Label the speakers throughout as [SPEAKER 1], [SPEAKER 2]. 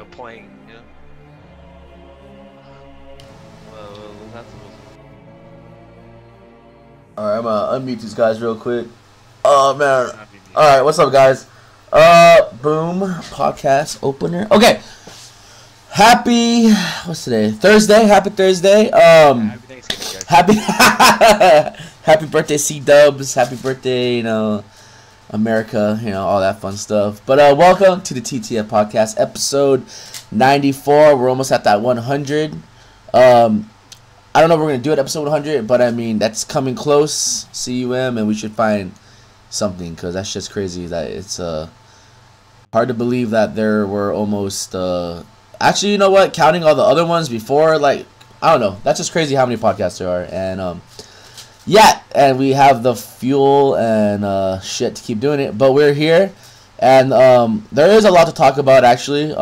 [SPEAKER 1] playing.
[SPEAKER 2] What's that supposed
[SPEAKER 3] Alright, I'm gonna unmute these guys real quick. Oh man.
[SPEAKER 2] to be?
[SPEAKER 3] Alright, what's up guys? Boom. Podcast opener. Okay. Happy what's today? Thursday. Happy Thursday.
[SPEAKER 1] Happy Thanksgiving, guys.
[SPEAKER 3] Happy birthday, C Dubs. Happy birthday, America, all that fun stuff. But welcome to the TTF Podcast, episode 94. We're almost at that 100. I don't know if we're going to do it episode 100, but I mean, that's coming close, CUM, and we should find something, because that's just crazy that it's hard to believe that there were almost, actually, you know what, counting all the other ones before, I don't know, that's just crazy how many podcasts there are, and, yeah, and we have the fuel and shit to keep doing it, but we're here, and there is a lot to talk about, actually.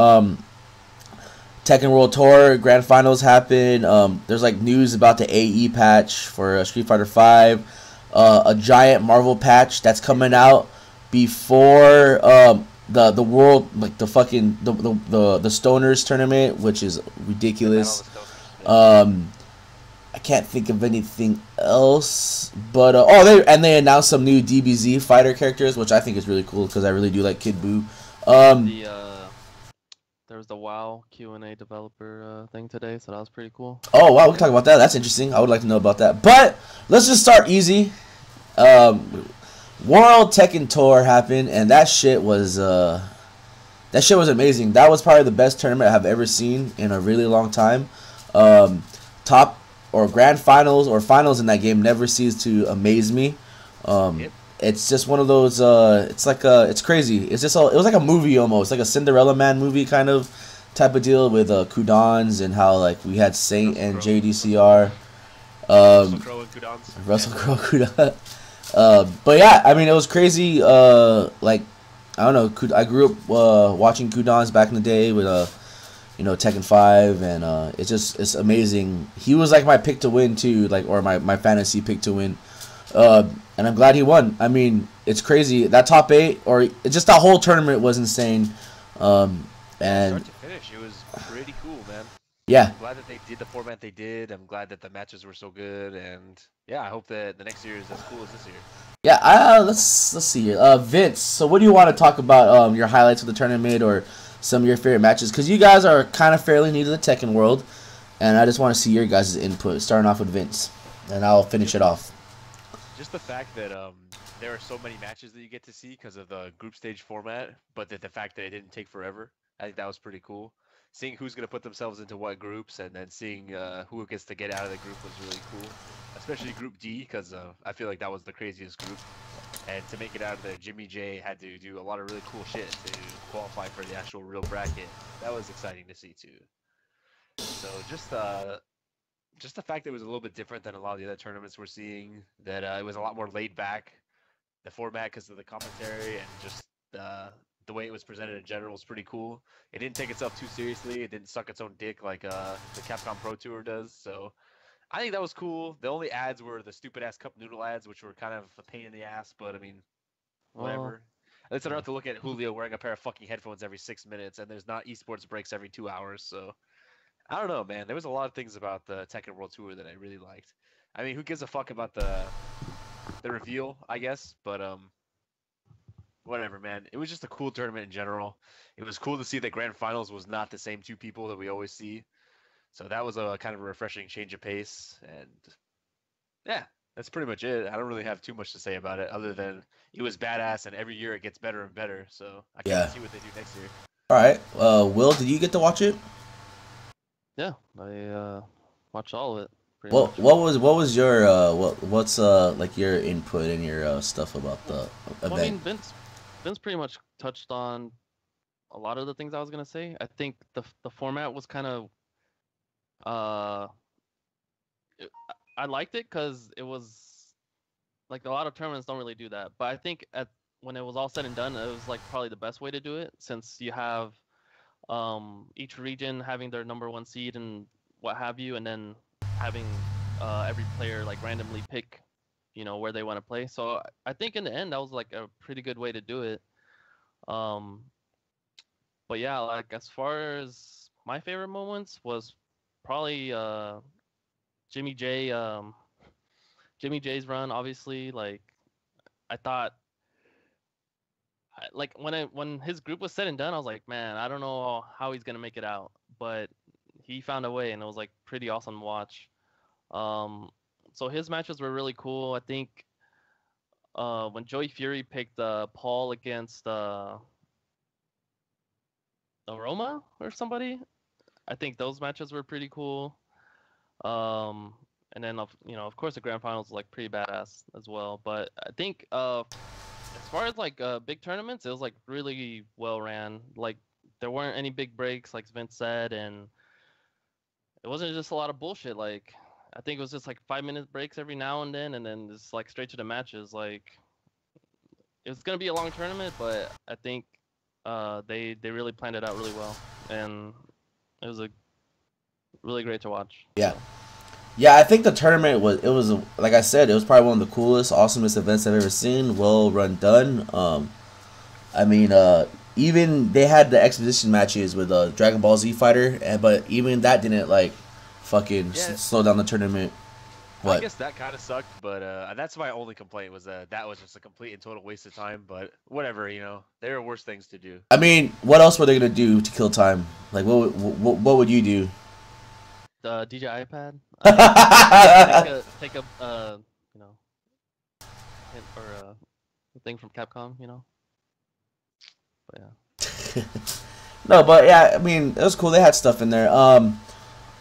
[SPEAKER 3] Tekken World Tour Grand Finals happened. There's news about the AE patch for Street Fighter V, a giant Marvel patch that's coming out before the world, the fucking the Stoners tournament, which is ridiculous. I can't think of anything else, but they announced some new DBZ fighter characters, which I think is really cool because I really do like Kid Buu.
[SPEAKER 2] There was the WoW Q&A developer thing today, so that was pretty cool.
[SPEAKER 3] Oh wow, we can talk about that. That's interesting. I would like to know about that. But let's just start easy. World Tekken Tour happened, and that shit was amazing. That was probably the best tournament I have ever seen in a really long time. Top or grand finals or finals in that game never cease to amaze me.
[SPEAKER 1] Yep.
[SPEAKER 3] It's just one of those. It's crazy. It was like a movie almost, like a Cinderella Man movie kind of type of deal with Kudans and how we had Saint and JDCR.
[SPEAKER 1] Russell Crowe and Kudans.
[SPEAKER 3] Russell Crowe, Kudan. But yeah, I mean it was crazy. I don't know. I grew up watching Kudans back in the day with Tekken 5, and it's amazing. He was my pick to win too, or my fantasy pick to win. And I'm glad he won. I mean, it's crazy. That top 8, or just that whole tournament was insane. And
[SPEAKER 1] start to finish, it was pretty cool, man.
[SPEAKER 3] Yeah.
[SPEAKER 1] I'm glad that they did the format they did. I'm glad that the matches were so good, and yeah, I hope that the next year is as cool as this year.
[SPEAKER 3] Yeah. Let's see here. Vince. So, what do you want to talk about? Your highlights of the tournament, or some of your favorite matches? Because you guys are kind of fairly new to the Tekken world, and I just want to see your guys' input. Starting off with Vince, and I'll finish it off.
[SPEAKER 1] Just the fact that there are so many matches that you get to see because of the group stage format, but the fact that it didn't take forever, I think that was pretty cool. Seeing who's going to put themselves into what groups, and then seeing who gets to get out of the group was really cool. Especially Group D, because I feel like that was the craziest group. And to make it out of there, Jimmy J had to do a lot of really cool shit to qualify for the actual real bracket. That was exciting to see too. So just the fact that it was a little bit different than a lot of the other tournaments we're seeing, that it was a lot more laid back, the format because of the commentary, and just the way it was presented in general was pretty cool. It didn't take itself too seriously. It didn't suck its own dick like the Capcom Pro Tour does. So I think that was cool. The only ads were the stupid-ass cup noodle ads, which were kind of a pain in the ass, but I mean, whatever. At least I don't have to look at Julio wearing a pair of fucking headphones every 6 minutes, and there's not esports breaks every 2 hours, so... I don't know, man. There was a lot of things about the Tekken World Tour that I really liked. I mean, who gives a fuck about the reveal, I guess? But whatever, man. It was just a cool tournament in general. It was cool to see that Grand Finals was not the same two people that we always see. So that was a kind of a refreshing change of pace. And yeah, that's pretty much it. I don't really have too much to say about it other than it was badass, and every year it gets better and better. So I can't see what they do next year.
[SPEAKER 3] All right. Will, did you get to watch it?
[SPEAKER 2] Yeah, I watched all of it.
[SPEAKER 3] What was your what's your input and your stuff about the event?
[SPEAKER 2] Well, I mean, Vince pretty much touched on a lot of the things I was gonna say. I think the format was kind of I liked it because it was a lot of tournaments don't really do that. But I think when it was all said and done, it was probably the best way to do it, since you have each region having their number 1 seed and what have you, and then having every player randomly pick where they want to play. So I think in the end that was a pretty good way to do it. But yeah, like as far as my favorite moments was probably Jimmy J Jimmy J's run. Obviously, like I thought, like when his group was said and done, I was like, man, I don't know how he's gonna make it out, but he found a way, and it was like pretty awesome to watch. Um, so his matches were really cool. I think when Joey Fury picked Paul against Aroma or somebody, I think those matches were pretty cool. And then of course the grand finals was like pretty badass as well. But I think as far as like big tournaments, it was like really well ran. Like there weren't any big breaks, like Vince said, and it wasn't just a lot of bullshit. Like I think it was just like 5 minute breaks every now and then just like straight to the matches. Like it was gonna be a long tournament, but I think they really planned it out really well, and it was a really great to watch.
[SPEAKER 3] Yeah.
[SPEAKER 2] So.
[SPEAKER 3] Yeah, I think the tournament was like I said, it was probably one of the coolest, awesomest events I've ever seen. Well run, done. I mean, even they had the exposition matches with Dragon Ball Z Fighter, but even that didn't like fucking slow down the tournament.
[SPEAKER 1] I guess that kind of sucked, but that's my only complaint was that was just a complete and total waste of time. But whatever, there are worse things to do.
[SPEAKER 3] I mean, what else were they gonna do to kill time? Like, what would you do?
[SPEAKER 2] The DJ iPad. Take a hint or a thing from Capcom, But yeah.
[SPEAKER 3] No, but yeah, I mean, it was cool. They had stuff in there.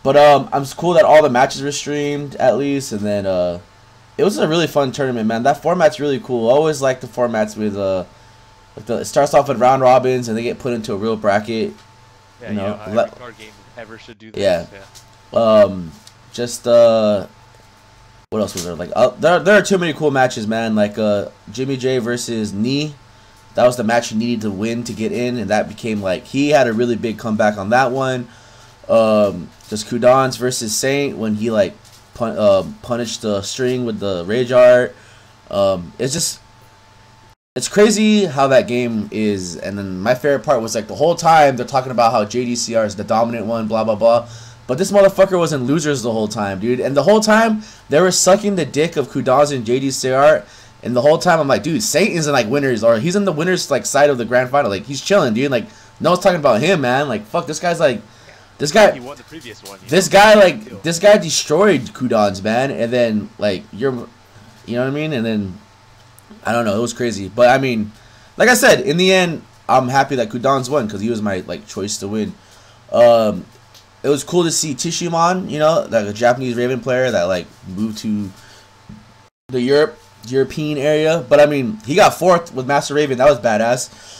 [SPEAKER 3] But I'm cool that all the matches were streamed at least, and then it was a really fun tournament, man. That format's really cool. I always like the formats with it starts off with round robins and they get put into a real bracket.
[SPEAKER 1] Yeah, every card game ever should do this.
[SPEAKER 3] Yeah. Just what else was there? Like there are too many cool matches, man. Like Jimmy J versus Knee. That was the match he needed to win to get in, and that became like he had a really big comeback on that one. Just Kudans versus Saint when he like punished the string with the rage art. It's crazy how that game is. And then my favorite part was like the whole time they're talking about how JDCR is the dominant one, blah blah blah. But this motherfucker was in losers the whole time, dude. And the whole time they were sucking the dick of Kudans and JDCR. And the whole time I'm like, dude, Saint is in like winners, or he's in the winners like side of the grand final. Like he's chilling, dude. Like no one's talking about him, man. Like fuck, this guy's like. This guy,
[SPEAKER 1] he won the previous one.
[SPEAKER 3] This guy destroyed Kudans, man, and then like you know what I mean, and then I don't know, it was crazy, but I mean, like I said, in the end, I'm happy that Kudans won because he was my like choice to win. It was cool to see Tishimon, like a Japanese Raven player that like moved to the European area, but I mean, he got fourth with Master Raven. That was badass.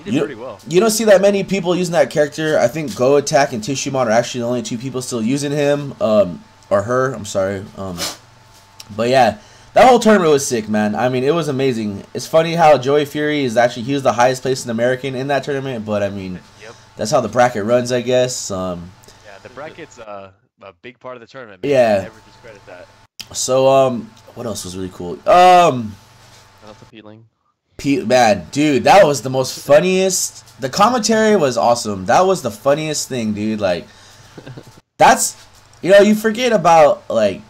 [SPEAKER 1] He did pretty well.
[SPEAKER 3] You don't see that many people using that character. I think Go Attack and Tishimon are actually the only two people still using him, or her. I'm sorry. But yeah, that whole tournament was sick, man. I mean, it was amazing. It's funny how Joey Fury is actually he was the highest placed American in that tournament, but I mean, that's how the bracket runs, I guess.
[SPEAKER 1] Yeah, the bracket's a big part of the tournament. Man.
[SPEAKER 3] Yeah.
[SPEAKER 1] Never discredit that.
[SPEAKER 3] So what else was really cool?
[SPEAKER 2] That's appealing.
[SPEAKER 3] Man, dude, that was the most funniest. The commentary was awesome. That was the funniest thing, dude. Like, that's, you forget about, like,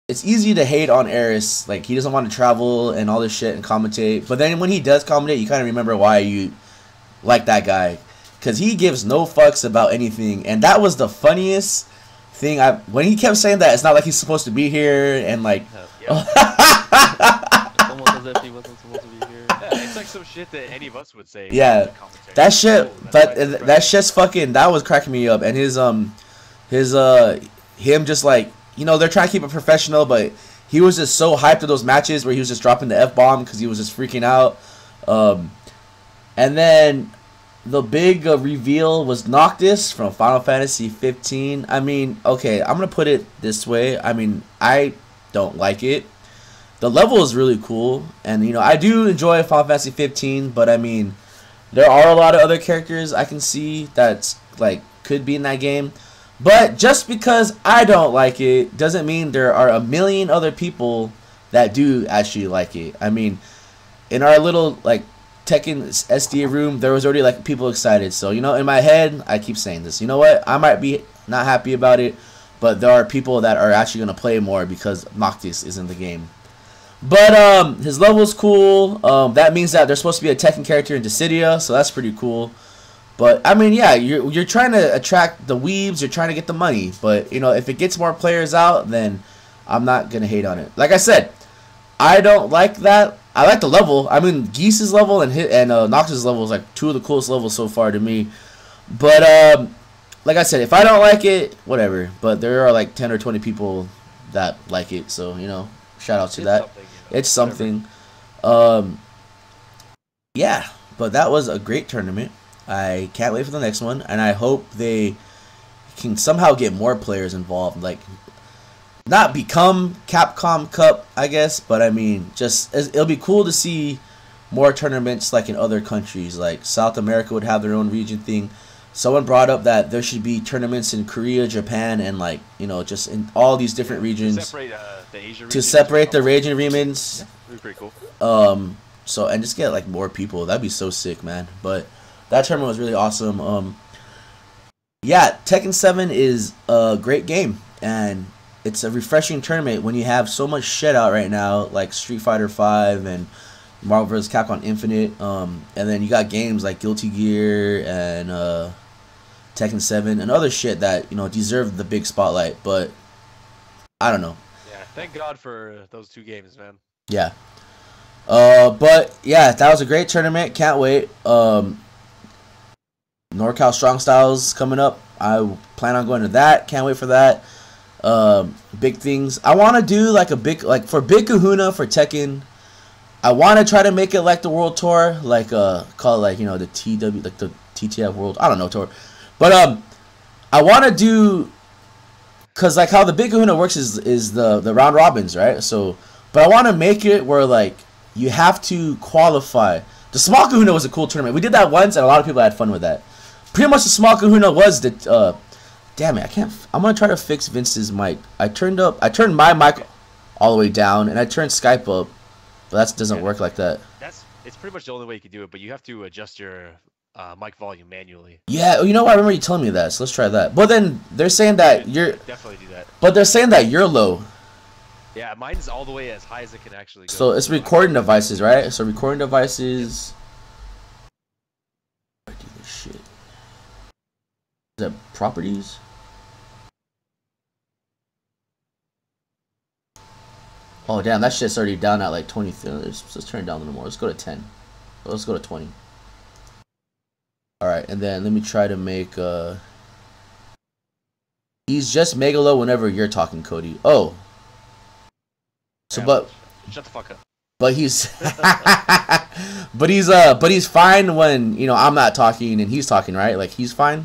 [SPEAKER 3] it's easy to hate on Eris. Like, he doesn't want to travel and all this shit and commentate. But then when he does commentate, you kind of remember why you like that guy. Because he gives no fucks about anything. And that was the funniest thing. When he kept saying that, it's not like he's supposed to be here. And, like...
[SPEAKER 2] Almost as if he wasn't supposed to be here.
[SPEAKER 1] Yeah, it's like some shit that any of us would say.
[SPEAKER 3] Yeah, that shit. That shit's fucking. That was cracking me up. And him just like they're trying to keep it professional, but he was just so hyped at those matches where he was just dropping the F-bomb because he was just freaking out. And then the big reveal was Noctis from Final Fantasy 15. I mean, okay, I'm gonna put it this way. I mean, I don't like it. The level is really cool, and I do enjoy Final Fantasy 15, but I mean, there are a lot of other characters I can see that's like could be in that game. But just because I don't like it doesn't mean there are a million other people that do actually like it. I mean, in our little like Tekken's SDA room, there was already like people excited. So you know, in my head, I keep saying this. You know what? I might be not happy about it, but there are people that are actually gonna play more because Noctis is in the game. But his level's cool. That means that there's supposed to be a Tekken character in Dissidia, so that's pretty cool. But I mean, yeah, you're trying to attract the weebs, you're trying to get the money. But you know, if it gets more players out, then I'm not gonna hate on it. Like I said, I don't like that. I like the level. I mean, Geese's level and Nox's level is like two of the coolest levels so far to me. But like I said, if I don't like it, whatever. But there are like 10 or 20 people that like it, so you know, shout out to that. It's something. Yeah, but that was a great tournament. I can't wait for the next one, and I hope they can somehow get more players involved. Like, not become Capcom Cup, I guess, but I mean, just it'll be cool to see more tournaments like in other countries. Like South America would have their own region thing. Someone brought up that there should be tournaments in Korea, Japan, and like, you know, just in all these different regions
[SPEAKER 1] To separate the
[SPEAKER 3] region regions.
[SPEAKER 1] Yeah, that'd be pretty cool.
[SPEAKER 3] So and just get like more people. That'd be so sick, man. But that tournament was really awesome. Yeah, Tekken 7 is a great game, and it's a refreshing tournament when you have so much shit out right now, like Street Fighter 5 and Marvel vs. Capcom Infinite. And then you got games like Guilty Gear and Tekken 7 and other shit that, you know, deserve the big spotlight. But I don't know.
[SPEAKER 1] Yeah, thank God for those two games, man.
[SPEAKER 3] Yeah. But yeah, that was a great tournament. Can't wait. NorCal Strong Styles coming up. I plan on going to that. Can't wait for that. Big things. I want to do like a big, like for Big Kahuna for Tekken. I want to try to make it like the World Tour, like call it like, you know, the TW, like the TTF World. I don't know, tour. But I want to do, cause like how the Big Kahuna works is the round robins, right? So, but I want to make it where like you have to qualify. The Small Kahuna was a cool tournament. We did that once, and a lot of people had fun with that. Pretty much the Small Kahuna was the damn it, I can't. I'm gonna try to fix Vince's mic. I turned my mic all the way down, and I turned Skype up, but that doesn't work like that.
[SPEAKER 1] It's pretty much the only way you can do it, but you have to adjust your mic volume manually.
[SPEAKER 3] Yeah, you know what? I remember you telling me that, so let's try that. But then they're saying that you're
[SPEAKER 1] definitely do that.
[SPEAKER 3] But they're saying that you're low.
[SPEAKER 1] Yeah, mine's all the way as high as it can actually go.
[SPEAKER 3] So it's recording devices, right? So recording devices. I do this shit. Is that properties? Oh damn, that shit's already down at like 20. Let's turn it down a little more. Let's go to 10. Let's go to 20. All right, and then let me try to make. He's just mega low whenever you're talking, Cody. Oh. So,
[SPEAKER 1] yeah,
[SPEAKER 3] but
[SPEAKER 1] shut the fuck up.
[SPEAKER 3] But he's, but he's fine when, you know, I'm not talking and he's talking, right? Like he's fine.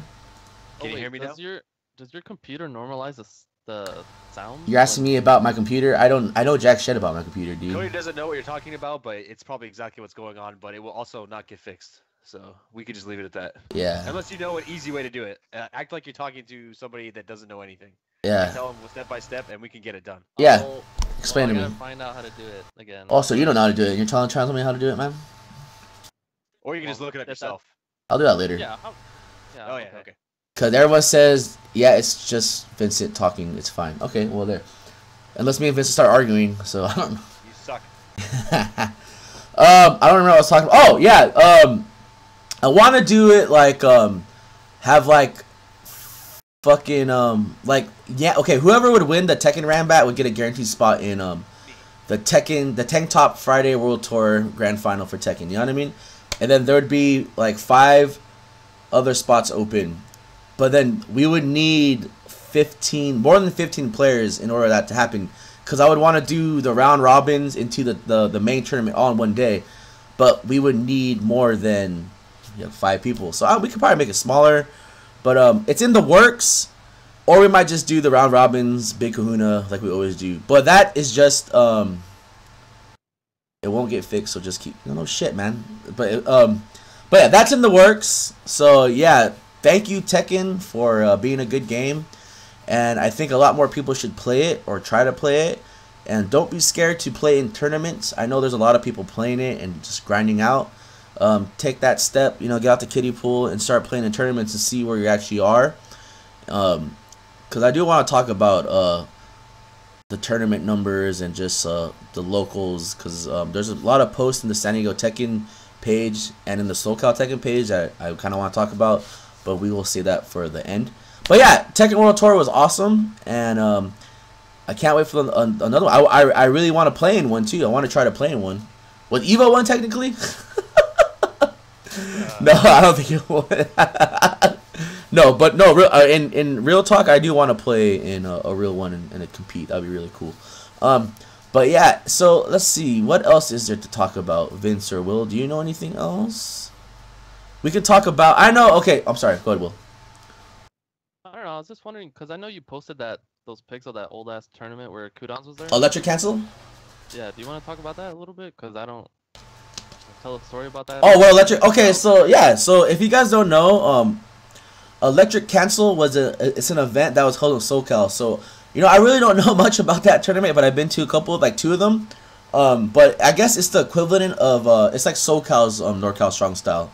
[SPEAKER 1] Can you hear me now?
[SPEAKER 2] Does your computer normalize the sound?
[SPEAKER 3] You're asking me about my computer? I know jack shit about my computer, dude.
[SPEAKER 1] Cody doesn't know what you're talking about, but it's probably exactly what's going on. But it will also not get fixed, so we could just leave it at that.
[SPEAKER 3] Yeah.
[SPEAKER 1] Unless you know an easy way to do it. Act like you're talking to somebody that doesn't know anything.
[SPEAKER 3] Yeah.
[SPEAKER 1] Tell them step by step, and we can get it done.
[SPEAKER 3] Yeah. Explain to me.
[SPEAKER 2] I gotta find out how to do it again.
[SPEAKER 3] Also, you don't know how to do it. You're trying me how to do it, man.
[SPEAKER 1] Or you can just look it up yourself.
[SPEAKER 3] I'll do that later.
[SPEAKER 2] Yeah.
[SPEAKER 1] Oh yeah. Okay.
[SPEAKER 3] Cause everyone says, yeah, it's just Vincent talking. It's fine. Okay, well there. Unless me and Vincent start arguing, so I don't know.
[SPEAKER 1] You suck.
[SPEAKER 3] I don't remember what I was talking about. Oh yeah. I want to do it like have like fucking like, yeah, okay, whoever would win the Tekken Rambat would get a guaranteed spot in the Tank Top Friday World Tour Grand Final for Tekken. You know what I mean? And then there would be like 5 other spots open, but then we would need more than 15 players in order for that to happen. Because I would want to do the round robins into the main tournament all in one day, but we would need more than 5 people. So we could probably make it smaller. But it's in the works, or we might just do the round robins, Big Kahuna, like we always do. But that is just it won't get fixed, so just keep no shit, man. But yeah, that's in the works. So yeah, thank you Tekken for being a good game, and I think a lot more people should play it or try to play it. And don't be scared to play in tournaments. I know there's a lot of people playing it and just grinding out. take that step, get out the kiddie pool and start playing in tournaments and see where you actually are. Because I do want to talk about the tournament numbers and just the locals, because there's a lot of posts in the San Diego Tekken page and in the SoCal Tekken page that I kind of want to talk about, but we will say that for the end. But yeah, Tekken World Tour was awesome, and I can't wait for another one. I really want to play in one too. I want to try to play in one. Was Evo one technically? No, I don't think it would. No, but no. In real talk, I do want to play in a real one and compete. That'd be really cool. But yeah, so let's see. What else is there to talk about, Vince or Will? Do you know anything else? We could talk about. I know. Okay, I'm sorry. Go ahead, Will.
[SPEAKER 2] I don't know. I was just wondering because I know you posted those pics of that old ass tournament where Kudans was there.
[SPEAKER 3] Electric Cancel?
[SPEAKER 2] Yeah. Do you want to talk about that a little bit? Because I don't tell a story about that.
[SPEAKER 3] Oh well, Electric. Okay, so yeah. So if you guys don't know, Electric Cancel it's an event that was held in SoCal. So I really don't know much about that tournament, but I've been to a couple, like 2 of them. But I guess it's the equivalent of it's like SoCal's NorCal Strong Style.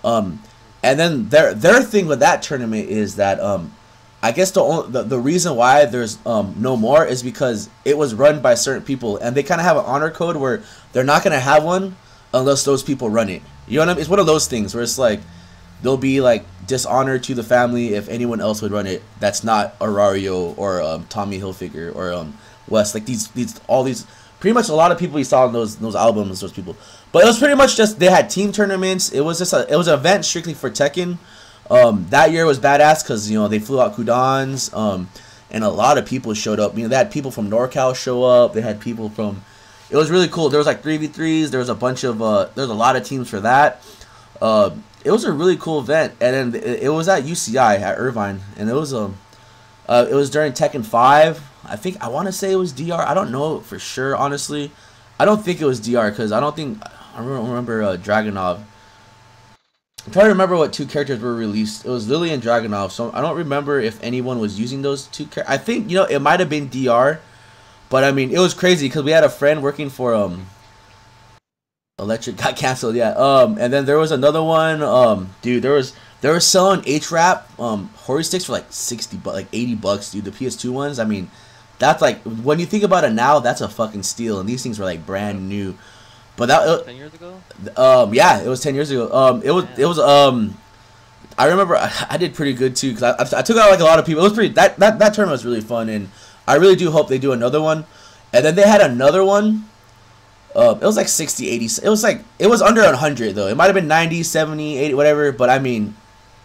[SPEAKER 3] And then their thing with that tournament is that I guess the reason why there's no more is because it was run by certain people, and they kind of have an honor code where they're not gonna have one unless those people run it. You know what I mean? It's one of those things where it's like there'll be like dishonor to the family if anyone else would run it that's not Arario or Tommy Hilfiger or West. Like these pretty much a lot of people you saw in those albums, those people. But it was pretty much just they had team tournaments. It was an event strictly for Tekken. That year was badass because they flew out Kudans, and a lot of people showed up. They had people from NorCal show up. They had people from. It was really cool. There was like 3v3s. There was a bunch of. There's a lot of teams for that. It was a really cool event, and then it was at UCI at Irvine, and it was during Tekken 5. I want to say it was DR. I don't know for sure, honestly. I don't think it was DR because I don't remember Dragunov. I'm trying to remember what 2 characters were released. It was Lily and Dragunov, so I don't remember if anyone was using those 2 characters. I think it might have been DR, but I mean it was crazy because we had a friend working for Electric got canceled, yeah. And then there was another one, dude. They were selling HRAP Hori sticks for like $60, like $80, dude. The PS2 ones. I mean, that's like when you think about it now, that's a fucking steal. And these things were like brand new. But that
[SPEAKER 2] 10 years ago.
[SPEAKER 3] Yeah, it was 10 years ago. It was I remember I did pretty good too because I took out like a lot of people. It was pretty that tournament was really fun, and I really do hope they do another one. And then they had another one. It was like 60, 80. It was under 100 though. It might have been 90, 70, 80, whatever. But I mean,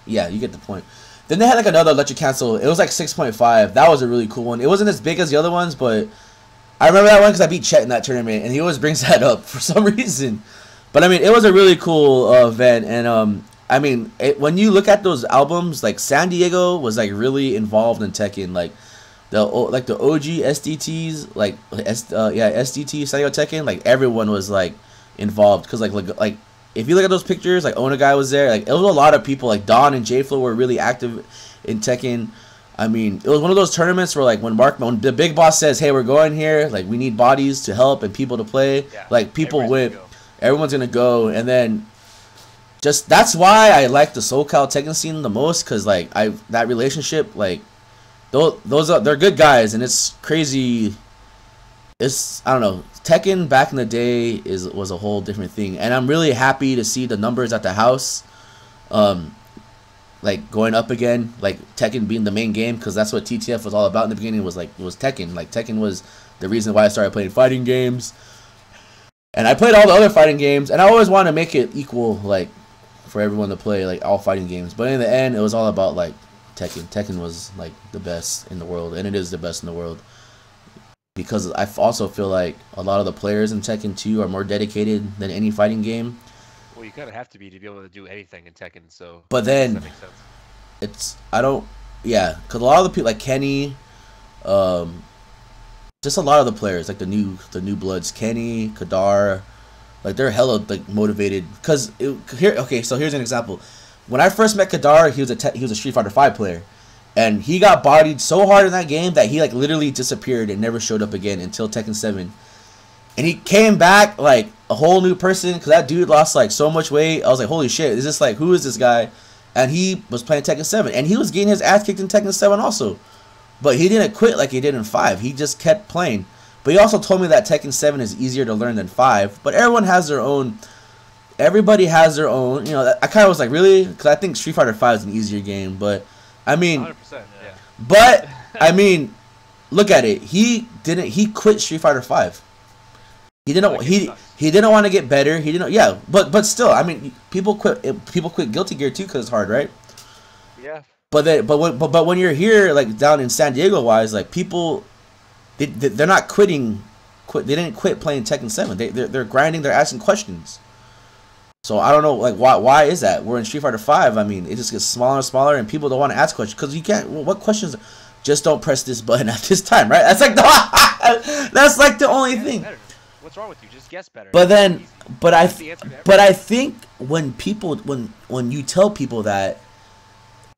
[SPEAKER 3] yeah, you get the point. Then they had like another Electric Cancel. It was like 6.5. That was a really cool one. It wasn't as big as the other ones, but I remember that one because I beat Chet in that tournament, and he always brings that up for some reason. But I mean, it was a really cool event, and I mean, when you look at those albums, like San Diego was like really involved in Tekken, like the OG SDTs, like SDT San Diego Tekken, like everyone was like involved because like if you look at those pictures, like Onagai was there, like it was a lot of people, like Don and J-Flow were really active in Tekken. I mean, it was one of those tournaments where like when the big boss says, "Hey, we're going here. Like we need bodies to help and people to play." Yeah, like people went, everyone's gonna go, and then just that's why I like the SoCal Tekken scene the most, because like that relationship, like they're good guys, and it's crazy. It's I don't know, Tekken back in the day was a whole different thing, and I'm really happy to see the numbers at the house, like going up again, like Tekken being the main game, because that's what TTF was all about in the beginning. Was Tekken. Like Tekken was the reason why I started playing fighting games, and I played all the other fighting games, and I always wanted to make it equal, like for everyone to play like all fighting games. But in the end, it was all about like Tekken. Tekken was like the best in the world, and it is the best in the world. Because I also feel like a lot of the players in Tekken 2 are more dedicated than any fighting game.
[SPEAKER 1] Well, you kind of have to be able to do anything in Tekken, so.
[SPEAKER 3] But then,
[SPEAKER 1] that makes sense.
[SPEAKER 3] Because a lot of the people like Kenny, just a lot of the players like the new bloods, Kenny, Kadar, like they're hella like motivated. So here's an example. When I first met Kadar, he was a Street Fighter 5 player. And he got bodied so hard in that game that he like literally disappeared and never showed up again until Tekken 7. And he came back like a whole new person because that dude lost like so much weight. I was like, holy shit, is this like, who is this guy? And he was playing Tekken 7, and he was getting his ass kicked in Tekken 7 also. But he didn't quit like he did in 5. He just kept playing. But he also told me that Tekken 7 is easier to learn than 5. But everyone has their own. Everybody has their own. You know, I kind of was like, really? Because I think Street Fighter 5 is an easier game. But, I mean.
[SPEAKER 1] 100%, yeah.
[SPEAKER 3] But, I mean, look at it. He quit Street Fighter 5. He didn't want to get better. He didn't. Yeah, but still, I mean, people quit Guilty Gear too because it's hard, right?
[SPEAKER 1] Yeah.
[SPEAKER 3] But when you're here, like down in San Diego, wise, like people, they're not quitting. They didn't quit playing Tekken 7. They're grinding. They're asking questions. So I don't know, like why is that? We're in Street Fighter 5. I mean, it just gets smaller and smaller, and people don't want to ask questions because you can't. What questions? Just don't press this button at this time, right? That's like the only thing.
[SPEAKER 1] What's wrong with you? Just guess better.
[SPEAKER 3] But I think when you tell people that,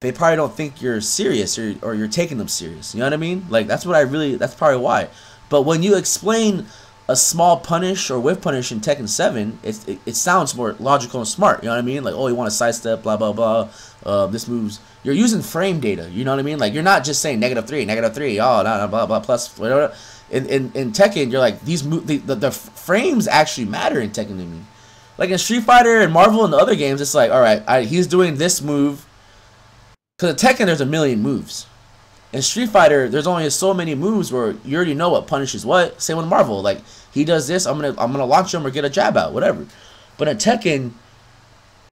[SPEAKER 3] they probably don't think you're serious or you're taking them serious. You know what I mean? Like that's probably why. But when you explain a small punish or whiff punish in Tekken 7, it sounds more logical and smart. You know what I mean? Like, oh, you want to sidestep, blah blah blah. This moves. You're using frame data. You know what I mean? Like you're not just saying -3, oh, nah, blah blah plus whatever. In Tekken, you're like the frames actually matter in Tekken to me. Like in Street Fighter and Marvel and the other games, it's like, all right, he's doing this move. Because in Tekken, there's a million moves. In Street Fighter, there's only so many moves where you already know what punishes what. Same with Marvel, like he does this, I'm gonna launch him or get a jab out, whatever. But in Tekken,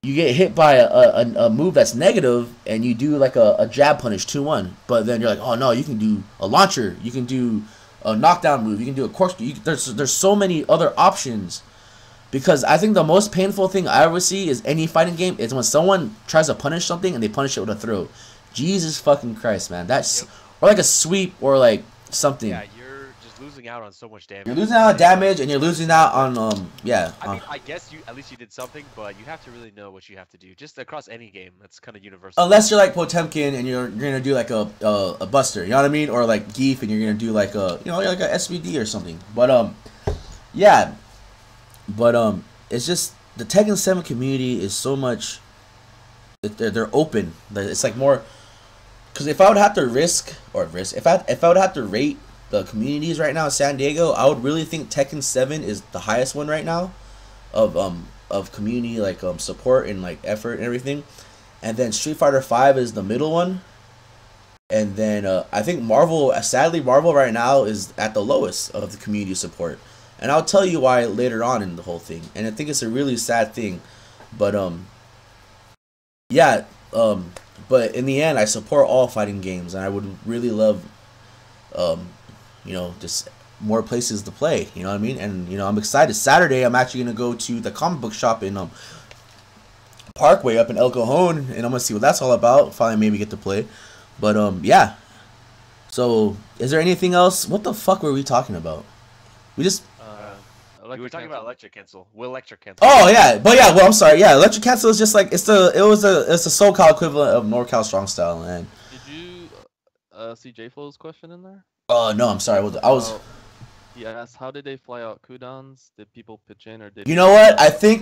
[SPEAKER 3] you get hit by a move that's negative, and you do like a jab punish 2-1. But then you're like, oh no, you can do a launcher, you can do a knockdown move, you can do a corkscrew. There's so many other options. Because I think the most painful thing I ever see is any fighting game is when someone tries to punish something and they punish it with a throw. Jesus fucking Christ, man. That's or like a sweep or like something.
[SPEAKER 1] Yeah, you're just losing out on so much damage.
[SPEAKER 3] You're losing out on damage and you're losing out on
[SPEAKER 1] I mean, I guess at least you did something, but you have to really know what you have to do. Just across any game, that's kind of universal.
[SPEAKER 3] Unless you're like Potemkin and you're gonna do like a Buster, you know what I mean? Or like Geef and you're gonna do like a like a SVD or something. But yeah. But it's just the Tekken 7 community is so much. They're open. It's like more. Because if I would have to if I would have to rate the communities right now in San Diego, I would really think Tekken 7 is the highest one right now, of community like support and like effort and everything, and then Street Fighter 5 is the middle one, and then I think Marvel. Sadly, Marvel right now is at the lowest of the community support. And I'll tell you why later on in the whole thing. And I think it's a really sad thing. But, yeah. But in the end, I support all fighting games. And I would really love, just more places to play. You know what I mean? And, I'm excited. Saturday, I'm actually going to go to the comic book shop in Parkway up in El Cajon. And I'm going to see what that's all about. Finally maybe get to play. But, yeah. So, is there anything else? What the fuck were we talking about? We just...
[SPEAKER 1] we were talking about Electric Cancel. Will Electric Cancel?
[SPEAKER 3] Oh yeah, but yeah. Well, I'm sorry. Yeah, Electric Cancel is just like it's the SoCal equivalent of NorCal Strong Style. And
[SPEAKER 2] did you see J-Flow's question in there?
[SPEAKER 3] Oh no, I'm sorry. I was.
[SPEAKER 2] He asked, how did they fly out cooldowns? Did people pitch in or did?
[SPEAKER 3] You know what? I think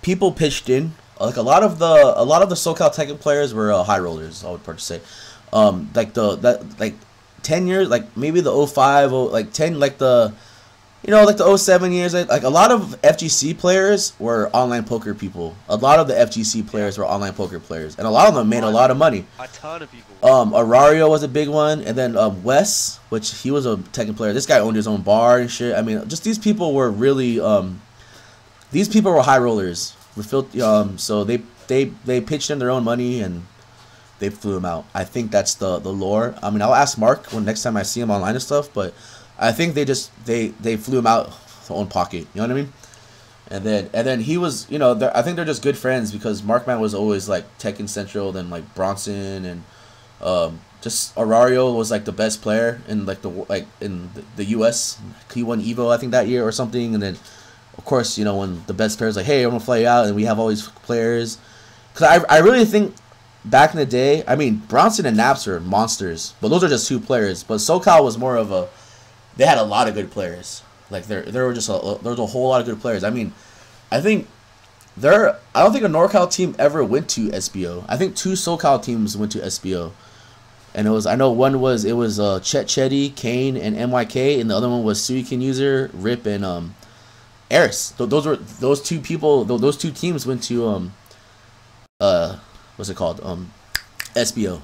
[SPEAKER 3] people pitched in. Like a lot of the SoCal Tekken players were high rollers. I would probably say, like 10 years, like maybe the 05, like 10, like the. Like the 07 years, like a lot of FGC players were online poker people. A lot of the FGC players were online poker players, and a lot of them made a lot of money.
[SPEAKER 1] A ton of people.
[SPEAKER 3] Arario was a big one, and then Wes, which he was a Tekken player. This guy owned his own bar and shit. I mean, just these people were really, these people were high rollers. So they pitched in their own money and they flew him out. I think that's the lore. I mean, I'll ask Mark when next time I see him online and stuff, but. I think they flew him out of their own pocket. You know what I mean? And then he was, I think they're just good friends because Markman was always like Tekken Central, then like Bronson and just Arario was like the best player in the US. He won Evo I think that year or something. And then of course when the best players like, hey, I'm gonna fly you out, and we have all these players. Cause I really think back in the day, I mean Bronson and Naps are monsters, but those are just two players. But SoCal was more of a. They had a lot of good players. Like there were just there was a whole lot of good players. I mean, I think I don't think a NorCal team ever went to SBO. I think 2 SoCal teams went to SBO. And I know one was Chet Chetty, Kane, and MYK, and the other one was Suikin User, Rip, and Eris. Those 2 people. Those 2 teams went to what's it called? SBO.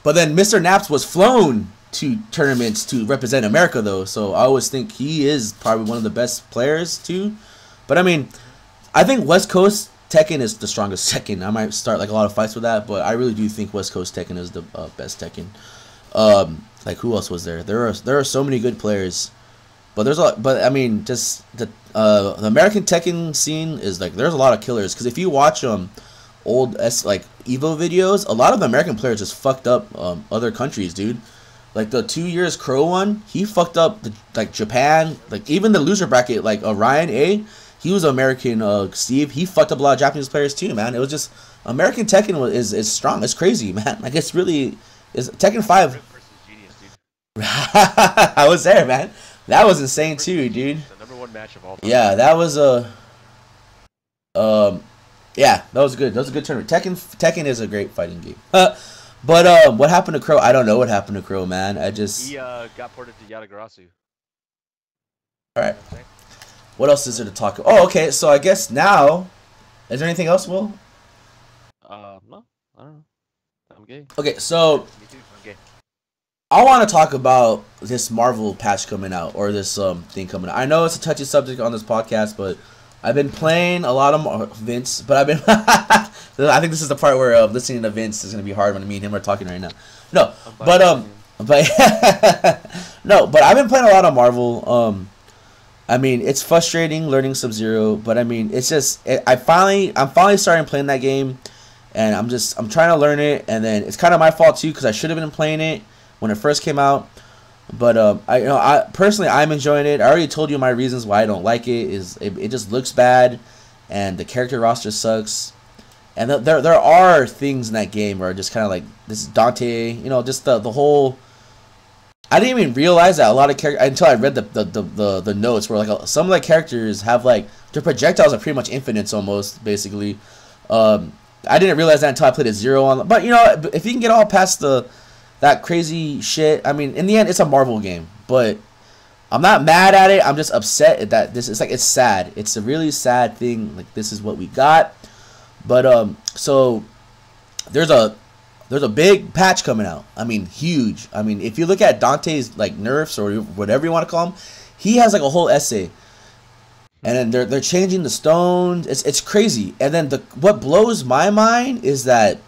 [SPEAKER 3] But then Mr. Naps was flown to tournaments to represent America, though. So I always think he is probably one of the best players too. But I mean, I think West Coast Tekken is the strongest Tekken. I might start like a lot of fights with that, but I really do think West Coast Tekken is the best Tekken. Like who else was there? There are so many good players, but there's a lot. But I mean, just the American Tekken scene is like there's a lot of killers. Because if you watch old like Evo videos, a lot of the American players just fucked up other countries, dude. Like the 2 years Crow one, he fucked up like Japan. Like even the loser bracket, like Ryan A. He was American. Steve, he fucked up a lot of Japanese players too, man. It was just American Tekken is strong. It's crazy, man. Like it's really is Tekken 5.
[SPEAKER 1] Genius, dude.
[SPEAKER 3] I was there, man. That was insane too, dude.
[SPEAKER 1] The #1 match of all time.
[SPEAKER 3] Yeah, that was yeah, that was good. That was a good tournament. Tekken is a great fighting game. But what happened to Crow? I don't know what happened to Crow, man.
[SPEAKER 1] He got ported to Yatagarasu.
[SPEAKER 3] All right. What else is there to talk about? Oh, okay. So I guess now, is there anything else, Will?
[SPEAKER 2] No, I don't know. I'm gay.
[SPEAKER 3] Okay, so
[SPEAKER 1] Me too. I'm gay.
[SPEAKER 3] I want to talk about this Marvel patch coming out, or this thing coming out. I know it's a touchy subject on this podcast, but I've been playing a lot of Vince, but I've been I think this is the part where listening to Vince is gonna be hard when me and him are talking right now. No, but no, but I've been playing a lot of Marvel. I mean, it's frustrating learning Sub-Zero, but I mean, it's just I'm finally starting playing that game, and I'm trying to learn it, and then it's kind of my fault too because I should have been playing it when it first came out. But I personally I'm enjoying it. I already told you my reasons why I don't like it. It just looks bad, and the character roster sucks, and there are things in that game where just kind of like this is Dante, just the whole. I didn't even realize that a lot of characters until I read the notes where like some of the characters have like their projectiles are pretty much infinites almost basically. I didn't realize that until I played a 0 on. But if you can get all past that crazy shit, I mean, in the end, it's a Marvel game. But I'm not mad at it. I'm just upset that it's sad. It's a really sad thing. Like this is what we got. But so there's a big patch coming out. I mean, huge. I mean, if you look at Dante's like nerfs or whatever you want to call them, he has like a whole essay. And then they're changing the stones. It's crazy. And then what blows my mind is that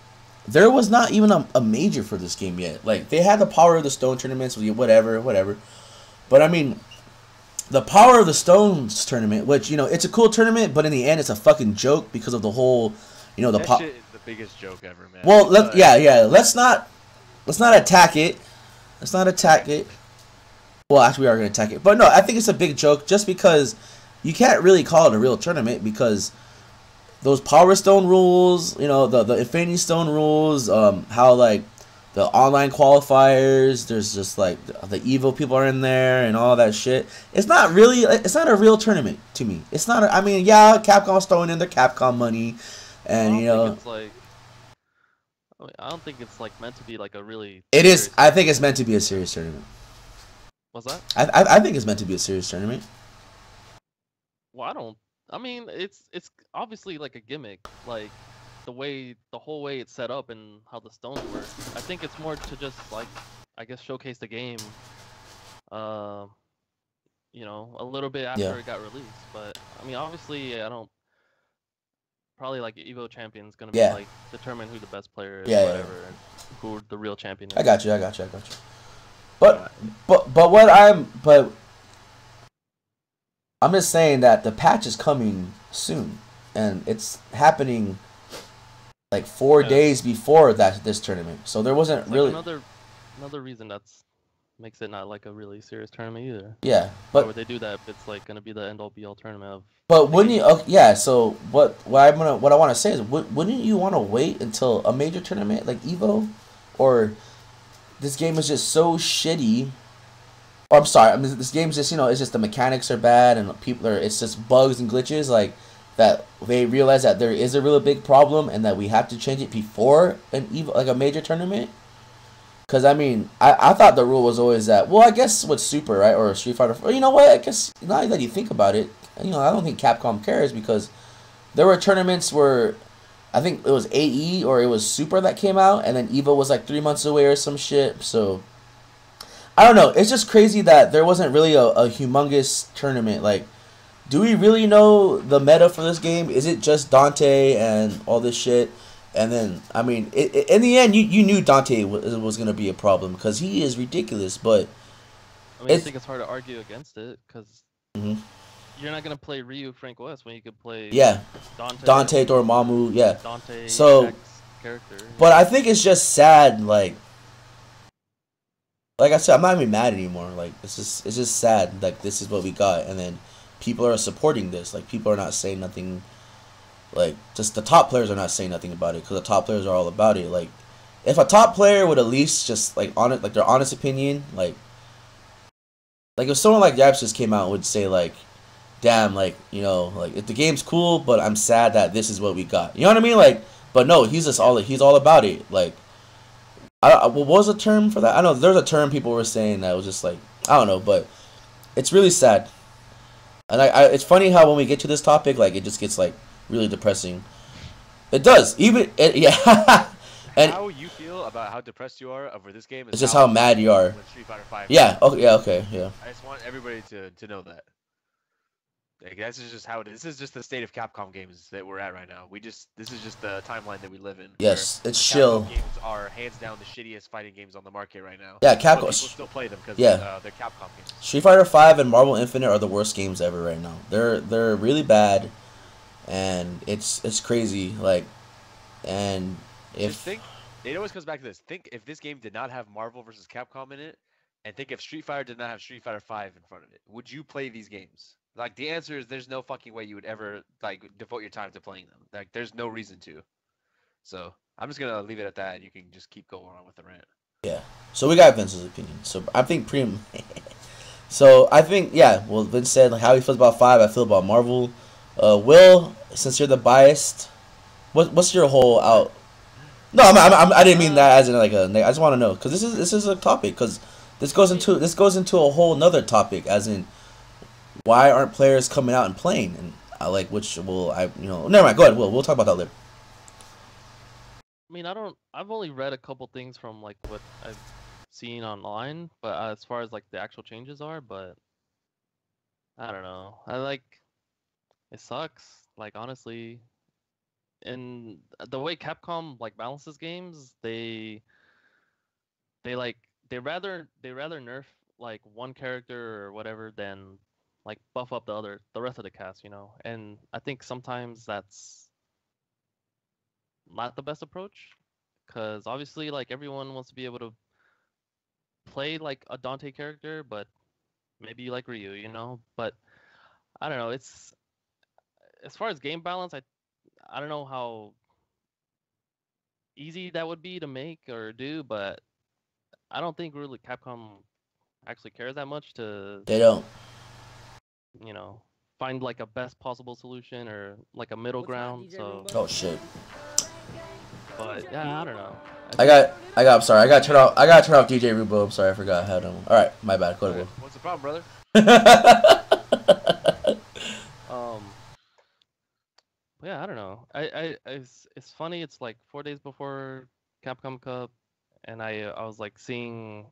[SPEAKER 3] there was not even a major for this game yet. Like they had the Power of the Stone tournaments, whatever. But I mean, the Power of the Stones tournament, which it's a cool tournament, but in the end, it's a fucking joke because of the whole,
[SPEAKER 1] that shit is the biggest joke ever, man.
[SPEAKER 3] Well, let's not attack it. Let's not attack it. Well, actually, we are going to attack it, but no, I think it's a big joke just because you can't really call it a real tournament because those Power Stone rules, the Infinity Stone rules, how like the online qualifiers, there's just like the evil people are in there and all that shit. It's not a real tournament to me. It's not. I mean, yeah, Capcom's throwing in their Capcom money, and
[SPEAKER 2] I don't think it's like meant to be like a really.
[SPEAKER 3] It is. I think it's meant to be a serious tournament.
[SPEAKER 2] What's that?
[SPEAKER 3] I think it's meant to be a serious tournament.
[SPEAKER 2] Well, I mean, it's obviously like a gimmick, like the whole way it's set up and how the stones work. I think it's more to just like, I guess, showcase the game, a little bit after it got released. But I mean, obviously, I don't. Probably like Evo champion's gonna be like determine who the best player is, whatever, and who the real champion is.
[SPEAKER 3] I got you. But I'm just saying that the patch is coming soon, and it's happening like 4 days before this tournament. So there wasn't
[SPEAKER 2] it's
[SPEAKER 3] really
[SPEAKER 2] like another reason makes it not like a really serious tournament either.
[SPEAKER 3] Yeah, but
[SPEAKER 2] why would they do that if it's like gonna be the end all be all tournament of?
[SPEAKER 3] But wouldn't you? So what I want to say is, wouldn't you want to wait until a major tournament like Evo, or this game is just so shitty Or I'm sorry, I mean this game's just it's just the mechanics are bad and it's just bugs and glitches that they realize that there is a really big problem and that we have to change it before a major tournament. Because I mean, I thought the rule was always that. Well, I guess with Super, right, or Street Fighter. You know what? I guess now that you think about it, I don't think Capcom cares because there were tournaments where I think it was AE or it was Super that came out, and then EVO was like 3 months away or some shit. So I don't know. It's just crazy that there wasn't really a humongous tournament. Like, do we really know the meta for this game? Is it just Dante and all this shit? And then, I mean, in the end, you knew Dante was going to be a problem because he is ridiculous. But
[SPEAKER 2] I mean, I think it's hard to argue against it because
[SPEAKER 3] you're
[SPEAKER 2] not going to play Ryu Frank West when you could play
[SPEAKER 3] Dante Dormammu, yeah.
[SPEAKER 2] Dante
[SPEAKER 3] so,
[SPEAKER 2] character.
[SPEAKER 3] But I think it's just sad, like I said, I'm not even mad anymore. Like, it's just sad. Like, this is what we got, and then people are supporting this. Like, people are not saying nothing. Like, just the top players are not saying nothing about it because the top players are all about it. Like, if a top player would at least just their honest opinion, like if someone like Yaps just came out and would say like, damn, like if the game's cool, but I'm sad that this is what we got. You know what I mean? Like, but no, he's all about it. Like, what was the term for that? I know there's a term people were saying that was just like, I don't know, but it's really sad. And it's funny how when we get to this topic, like, it just gets like really depressing. It does. Yeah. And
[SPEAKER 1] how you feel about how depressed you are over this game is
[SPEAKER 3] it's just how mad you are.
[SPEAKER 1] Street Fighter 5.
[SPEAKER 3] Yeah. Okay. Yeah. Okay. Yeah.
[SPEAKER 1] I just want everybody to know that. Like, that's just how it is. This is just the state of Capcom games that we're at right now. This is just the timeline that we live in.
[SPEAKER 3] Yes, it's
[SPEAKER 1] Capcom
[SPEAKER 3] chill.
[SPEAKER 1] Games are hands down the shittiest fighting games on the market right now.
[SPEAKER 3] Yeah,
[SPEAKER 1] But
[SPEAKER 3] Capcom.
[SPEAKER 1] people still play them because
[SPEAKER 3] Yeah.
[SPEAKER 1] they're Capcom games.
[SPEAKER 3] Street Fighter 5 and Marvel Infinite are the worst games ever right now. They're really bad, and it's crazy. Like, and
[SPEAKER 1] Just think, it always comes back to this. Think if this game did not have Marvel versus Capcom in it, and think if Street Fighter did not have Street Fighter 5 in front of it, would you play these games? Like, the answer is there's no fucking way you would ever devote your time to playing them. Like, there's no reason to. So I'm just gonna leave it at that, and you can just keep going on with the rant.
[SPEAKER 3] Yeah. So we got Vince's opinion. So I think So I think Well, Vince said like how he feels about 5. I feel about Marvel. Will, since you're the biased, what's your whole out? No, I didn't mean that as in like a. I just want to know because this is a topic because this goes into a whole nother topic as in why aren't players coming out and playing and never mind. Go ahead. We'll talk about that later.
[SPEAKER 2] I mean, I've only read a couple things from like what I've seen online, but as far as like the actual changes are, but I don't know. It sucks. Like, honestly, and the way Capcom like balances games, they rather nerf like one character or whatever than like buff up the rest of the cast, And I think sometimes that's not the best approach, because obviously like everyone wants to be able to play like a Dante character, but maybe you like Ryu, But I don't know. It's as far as game balance, I don't know how easy that would be to make or do, but I don't think really Capcom actually cares that much to.
[SPEAKER 3] They don't.
[SPEAKER 2] Find like a best possible solution or like a middle ground. So.
[SPEAKER 3] Oh shit.
[SPEAKER 2] But yeah, I don't know.
[SPEAKER 3] I'm sorry. I gotta turn off DJ Rubo. I'm sorry, I forgot how to. All right, my bad. Go ahead.
[SPEAKER 1] What's the problem, brother?
[SPEAKER 2] Yeah, I don't know. It's funny. It's like 4 days before Capcom Cup, and I was like seeing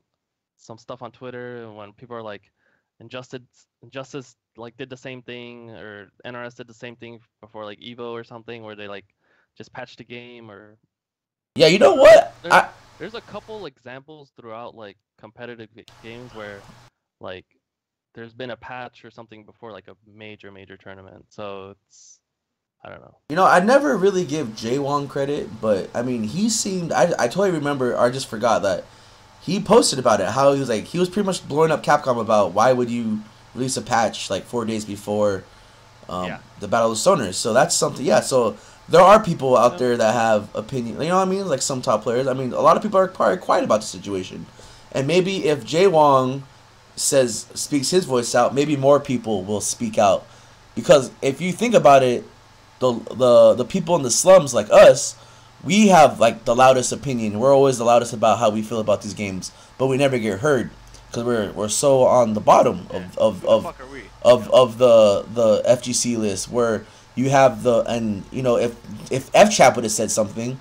[SPEAKER 2] some stuff on Twitter when people are like, Injustice like did the same thing, or NRS did the same thing before like Evo or something, where they like just patched the game or.
[SPEAKER 3] Yeah, you know what?
[SPEAKER 2] There's a couple examples throughout like competitive games where like there's been a patch or something before like a major tournament. So it's, I don't know.
[SPEAKER 3] I never really give Jay Wong credit, but I mean, he seemed. I totally remember. Or I just forgot that he posted about it. How he was pretty much blowing up Capcom about why would you release a patch like 4 days before the Battle of the Stoners. So that's something. Yeah. So there are people out there that have opinion. You know what I mean? Like some top players. I mean, a lot of people are probably quiet about the situation. And maybe if Jay Wong speaks his voice out, maybe more people will speak out. Because if you think about it, the people in the slums like us, we have like the loudest opinion. We're always the loudest about how we feel about these games, but we never get heard because we're so on the bottom of the FGC list, where you have if FChap would have said something,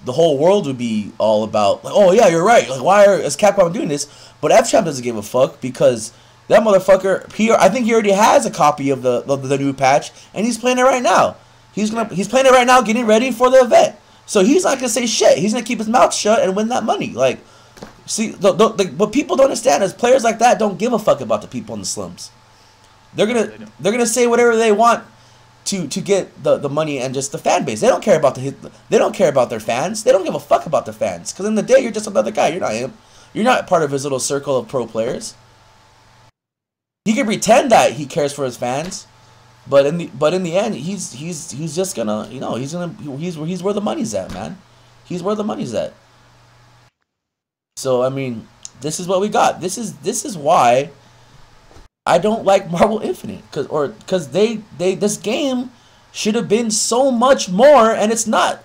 [SPEAKER 3] the whole world would be all about like, oh yeah, you're right. Like, why is Capcom doing this? But FChap doesn't give a fuck because that motherfucker, I think he already has a copy of the new patch, and he's playing it right now. He's playing it right now, getting ready for the event. So he's not gonna say shit. He's gonna keep his mouth shut and win that money. Like, see, what people don't understand is players like that don't give a fuck about the people in the slums. They're gonna say whatever they want to get the money and just the fan base. They don't care about their fans. They don't give a fuck about their fans. Because in the day, you're just another guy. You're not him. You're not part of his little circle of pro players. He can pretend that he cares for his fans, but in the end, he's just gonna he's where the money's at, man. He's where the money's at. So I mean, this is what we got. This is why I don't like Marvel Infinite, because this game should have been so much more, and it's not.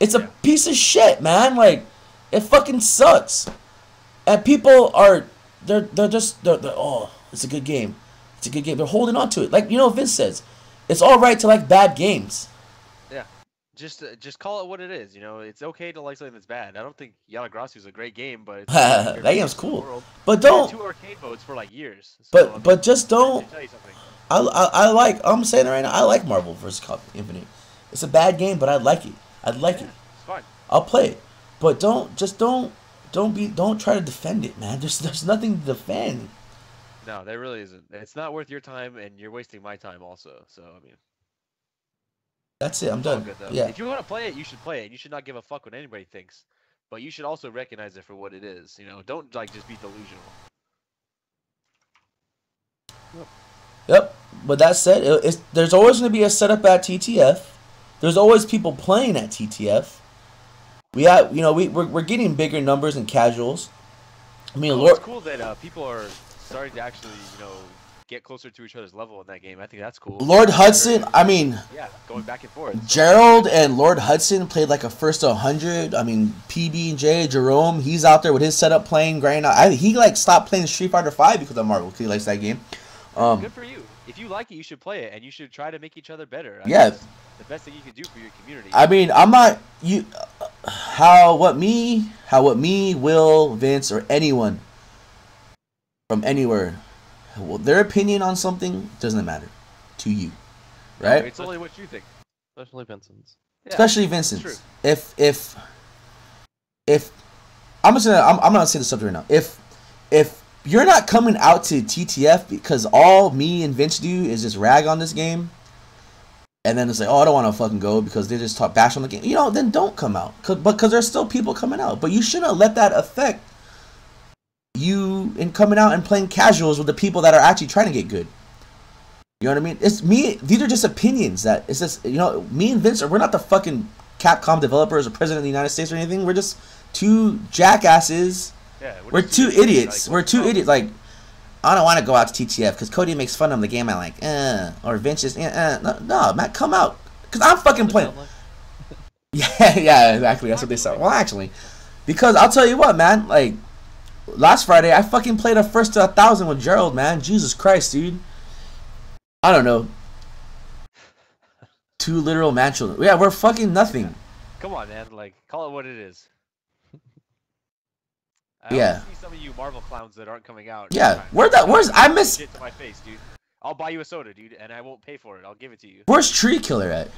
[SPEAKER 3] It's a piece of shit, man. Like, it fucking sucks. And people are they're oh, it's a good game. It's a good game. They're holding on to it. Like, Vince says, it's all right to like bad games.
[SPEAKER 1] Yeah. Just call it what it is. It's okay to like something that's bad. I don't think Yalagrassi is a great game, but it's
[SPEAKER 3] that game's cool. But
[SPEAKER 1] don't 2 arcade modes for like years.
[SPEAKER 3] So, but just don't. I'm saying it right now. I like Marvel vs. Capcom Infinite. It's a bad game, but I like it. I'd like it.
[SPEAKER 1] It's fine.
[SPEAKER 3] I'll play it. But don't try to defend it, man. There's nothing to defend.
[SPEAKER 1] No, there really isn't. It's not worth your time, and you're wasting my time also. So I mean.
[SPEAKER 3] That's it. I'm done.
[SPEAKER 1] Good,
[SPEAKER 3] yeah.
[SPEAKER 1] If you want to play it, you should play it. You should not give a fuck what anybody thinks, but you should also recognize it for what it is. Don't like just be delusional.
[SPEAKER 3] Yep. But that said, there's always going to be a setup at TTF. There's always people playing at TTF. We have, we're getting bigger numbers in casuals. I mean,
[SPEAKER 1] it's cool that people are starting to actually, get closer to each other's level in that game. I think that's cool.
[SPEAKER 3] Lord Hudson, I mean...
[SPEAKER 1] Yeah, going back and forth.
[SPEAKER 3] Gerald and Lord Hudson played like a first 100. I mean, PB&J, Jerome, he's out there with his setup playing, grinding out. He stopped playing Street Fighter 5 because of Marvel, because he likes that game.
[SPEAKER 1] Good for you. If you like it, you should play it, and you should try to make each other better.
[SPEAKER 3] Yeah.
[SPEAKER 1] The best thing you can do for your community.
[SPEAKER 3] I mean, I'm not... What me, Will, Vince, or anyone from anywhere... Well, their opinion on something doesn't matter to you, right?
[SPEAKER 1] It's only what you think.
[SPEAKER 2] Especially Vincent's.
[SPEAKER 1] Yeah,
[SPEAKER 3] especially Vincent's. If I'm gonna say this something right now. If you're not coming out to TTF because all me and Vince do is just rag on this game, and then it's like, oh, I don't want to fucking go because they just bash on the game, then don't come out. Because there's still people coming out, but you shouldn't let that affect you in coming out and playing casuals with the people that are actually trying to get good. You know what I mean? It's me. These are just opinions. That it's just me and Vince. We're not the fucking Capcom developers or president of the United States or anything. We're just two jackasses.
[SPEAKER 1] Yeah,
[SPEAKER 3] we're two idiots. We're two idiots. Like, I don't want to go out to TTF because Cody makes fun of the game. I like, or Vince just, no, Matt, come out because I'm fucking playing. Yeah, exactly. That's what they said. Well, actually, because I'll tell you what, man. Like, last Friday, I fucking played a first to 1,000 with Gerald, man. Jesus Christ, dude. I don't know. 2 literal man children. Yeah, we're fucking nothing.
[SPEAKER 1] Come on, man. Like, call it what it is. I see some of you Marvel clowns that aren't coming out.
[SPEAKER 3] Yeah, I miss...
[SPEAKER 1] Shit to my face, dude. I'll buy you a soda, dude, and I won't pay for it. I'll give it to you.
[SPEAKER 3] Where's Tree Killer at?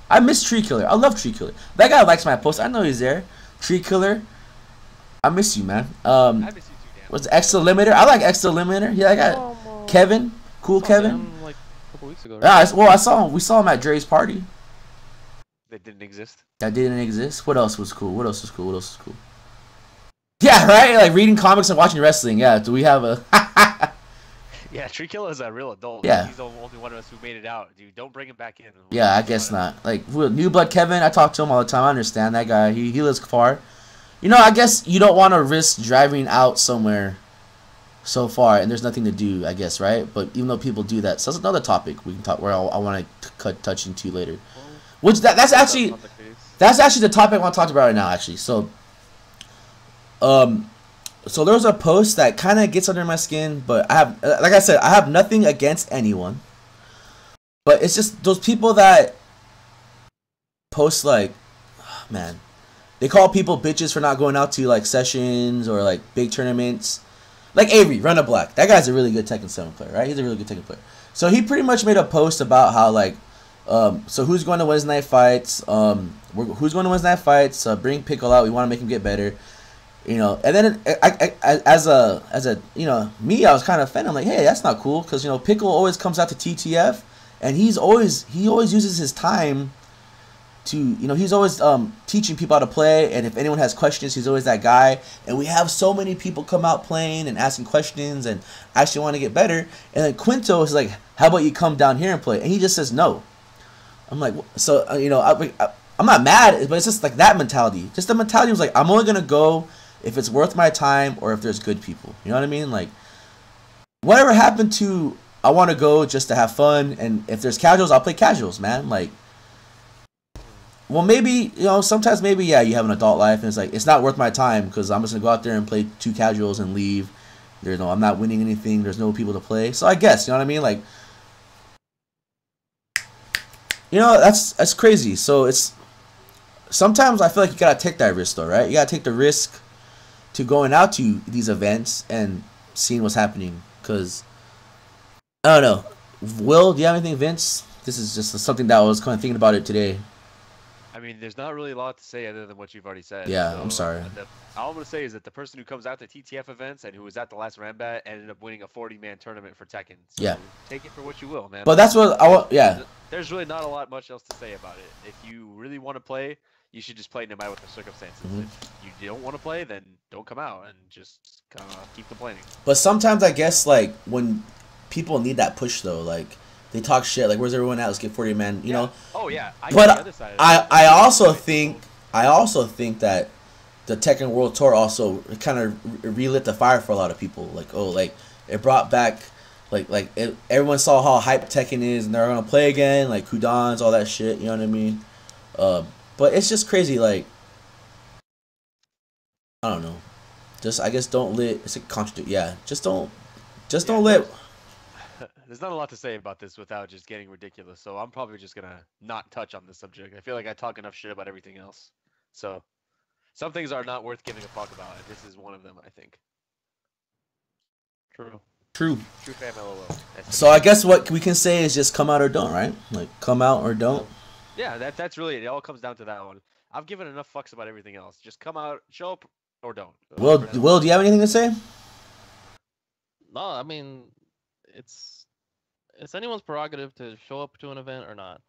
[SPEAKER 3] I miss Tree Killer. I love Tree Killer. That guy likes my post. I know he's there. Tree Killer. I miss you, man.
[SPEAKER 1] I miss you too, Dan.
[SPEAKER 3] What's Extra Limiter? I like Extra Limiter. Yeah, I got Kevin. Cool Kevin.
[SPEAKER 2] Him, like, a couple weeks ago, right?
[SPEAKER 3] Yeah, I saw him. We saw him at Dre's party.
[SPEAKER 1] That didn't exist.
[SPEAKER 3] That didn't exist. What else was cool? What else was cool? Yeah, right? Like reading comics and watching wrestling. Yeah, do we have a...
[SPEAKER 1] Yeah, Tree Killer is a real adult.
[SPEAKER 3] Yeah.
[SPEAKER 1] He's the only one of us who made it out, dude. Don't bring him back in.
[SPEAKER 3] Yeah, I guess not. Like, New Blood Kevin, I talk to him all the time. I understand that guy. He lives far. I guess you don't want to risk driving out somewhere so far, and there's nothing to do, I guess, right? But even though people do that, so that's another topic we can talk where I want to touch into later. Which that's actually the topic I want to talk about right now, actually. So so there was a post that kind of gets under my skin, but I have, like I said, I have nothing against anyone, but it's just those people that post like, man, they call people bitches for not going out to like sessions or like big tournaments. Like Avery, Run a Black. That guy's a really good Tekken 7 player, right? He's a really good Tekken player. So he pretty much made a post about how like, so who's going to Wednesday night fights? Who's going to Wednesday night fights? Bring Pickle out. We want to make him get better, you know. And then I as a you know, me, I was kind of offended. I'm like, hey, that's not cool, because you know Pickle always comes out to TTF, and he always uses his time to, you know, he's always teaching people how to play, and if anyone has questions, he's always that guy. And we have so many people come out playing and asking questions and actually want to get better. And then Quinto is like, how about you come down here and play? And he just says no. I'm like, so you know, I'm not mad, but it's just like that mentality. Just the mentality was like, I'm only gonna go if it's worth my time or if there's good people. You know what I mean? Like, whatever happened to, I want to go just to have fun, and if there's casuals, I'll play casuals, man. Like, well, maybe, you know, sometimes maybe, yeah, you have an adult life, and it's like, it's not worth my time, because I'm just going to go out there and play 2 casuals and leave. There's no, I'm not winning anything. There's no people to play. So I guess, you know what I mean? Like, you know, that's crazy. So it's, sometimes I feel like you got to take that risk, though, right? You got to take the risk to going out to these events and seeing what's happening, because, I don't know. Will, do you have anything, Vince? This is just something that I was kind of thinking about it today.
[SPEAKER 1] I mean, there's not really a lot to say other than what you've already said.
[SPEAKER 3] Yeah,
[SPEAKER 1] so,
[SPEAKER 3] I'm sorry.
[SPEAKER 1] All I'm going to say is that the person who comes out to TTF events and who was at the last Rambat ended up winning a 40-man tournament for Tekken. So
[SPEAKER 3] yeah.
[SPEAKER 1] Take it for what you will, man.
[SPEAKER 3] But that's what I want, yeah.
[SPEAKER 1] There's really not a lot much else to say about it. If you really want to play, you should just play no matter what the circumstances.
[SPEAKER 3] Mm-hmm.
[SPEAKER 1] If you don't want to play, then don't come out and just kind of keep complaining.
[SPEAKER 3] But sometimes I guess, like, when people need that push, though, like, they talk shit, like, where's everyone at? Let's get 40 man, you know.
[SPEAKER 1] Oh yeah.
[SPEAKER 3] But I also think that the Tekken World Tour also kind of relit the fire for a lot of people. Like, oh, like it brought back, everyone saw how hype Tekken is, and they're gonna play again, like Kudans, all that shit. You know what I mean? But it's just crazy. Like, I don't know. Just, I guess, don't let. It's a contradict. Yeah, don't let.
[SPEAKER 1] There's not a lot to say about this without just getting ridiculous, so I'm probably just gonna not touch on this subject. I feel like I talk enough shit about everything else. So, some things are not worth giving a fuck about, and this is one of them, I think.
[SPEAKER 2] True.
[SPEAKER 1] True fam, LOL.
[SPEAKER 3] So I guess what we can say is just come out or don't, right? Like, come out or don't.
[SPEAKER 1] Yeah, that's really it. It all comes down to that one. I've given enough fucks about everything else. Just come out, show up, or don't.
[SPEAKER 3] Will, do you have anything to say?
[SPEAKER 2] No, I mean, it's anyone's prerogative to show up to an event or not,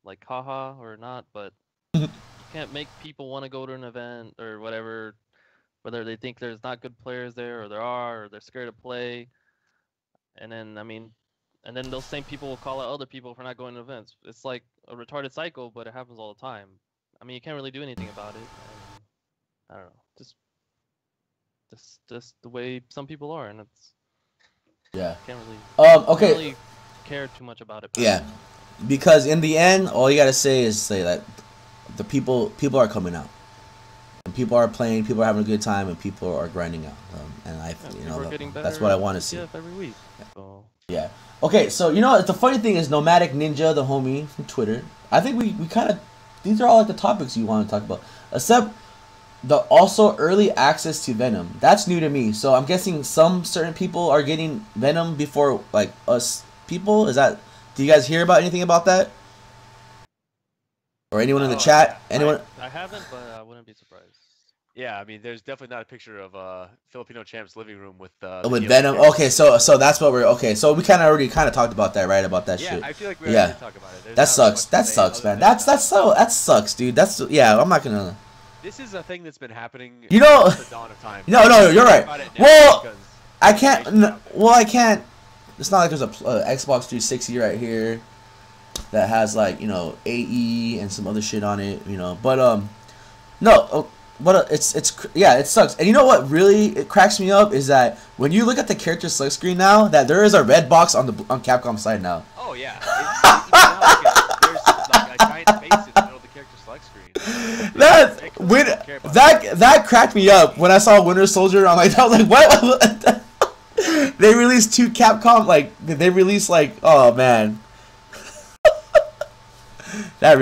[SPEAKER 2] like haha or not, but you can't make people want to go to an event or whatever, whether they think there's not good players there or there are, or they're scared to play. And then, I mean, and then those same people will call out other people for not going to events. It's like a retarded cycle, but it happens all the time. I mean, you can't really do anything about it. And I don't know, just the way some people are, and it's,
[SPEAKER 3] yeah.
[SPEAKER 2] Can't really.
[SPEAKER 3] Okay.
[SPEAKER 2] Can't really care too much about it.
[SPEAKER 3] Yeah, because in the end, all you gotta say is say that the people are coming out, and people are playing, people are having a good time, and people are grinding out. That's what I want to see.
[SPEAKER 2] Every week. So.
[SPEAKER 3] Yeah. Okay, so you know the funny thing is Nomadic Ninja, the homie from Twitter. I think we kind of, these are all like the topics you want to talk about, except the also early access to Venom. That's new to me. So I'm guessing some certain people are getting Venom before like us people. Is that? Do you guys hear about anything about that? Or anyone in the chat? Anyone?
[SPEAKER 2] I haven't, but I wouldn't be surprised.
[SPEAKER 1] Yeah, I mean, there's definitely not a picture of Filipino Champ's living room with
[SPEAKER 3] Venom. Okay, so that's what we're okay. So we already talked about that, right? About that shit.
[SPEAKER 1] Yeah, I feel like we already talk about it.
[SPEAKER 3] That sucks. That sucks, man. That sucks, dude. I'm not gonna.
[SPEAKER 1] This is a thing that's been happening.
[SPEAKER 3] You know.
[SPEAKER 1] Since the dawn of time.
[SPEAKER 3] No, you're right. Well, I can't. It's not like there's a Xbox 360 right here that has like, you know, AE and some other shit on it, you know. But no. yeah, it sucks. And you know what really it cracks me up is that when you look at the character select screen now, that there is a red box on Capcom's side now.
[SPEAKER 1] Oh yeah, there's like a giant face in the middle of the character select screen.
[SPEAKER 3] That cracked me up when I saw Winter Soldier. I was like, what? They released 2 Capcom, like they released like, oh man. That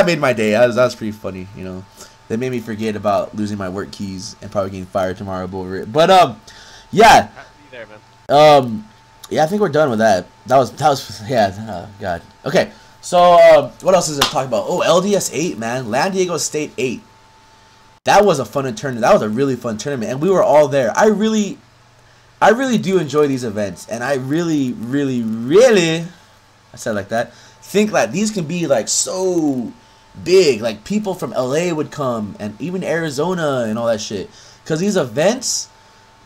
[SPEAKER 3] made my day. That was pretty funny, you know. That made me forget about losing my work keys and probably getting fired tomorrow over it. But yeah.
[SPEAKER 1] There, man.
[SPEAKER 3] Yeah, I think we're done with that. That was yeah. Oh, God. Okay, so what else is there to talk about? Oh, LDS 8, man. San Diego State 8. That was a fun tournament. That was a really fun tournament, and we were all there. I really do enjoy these events, and I really, I said it like that, think that these can be like so big. Like people from LA would come, and even Arizona and all that shit, because these events,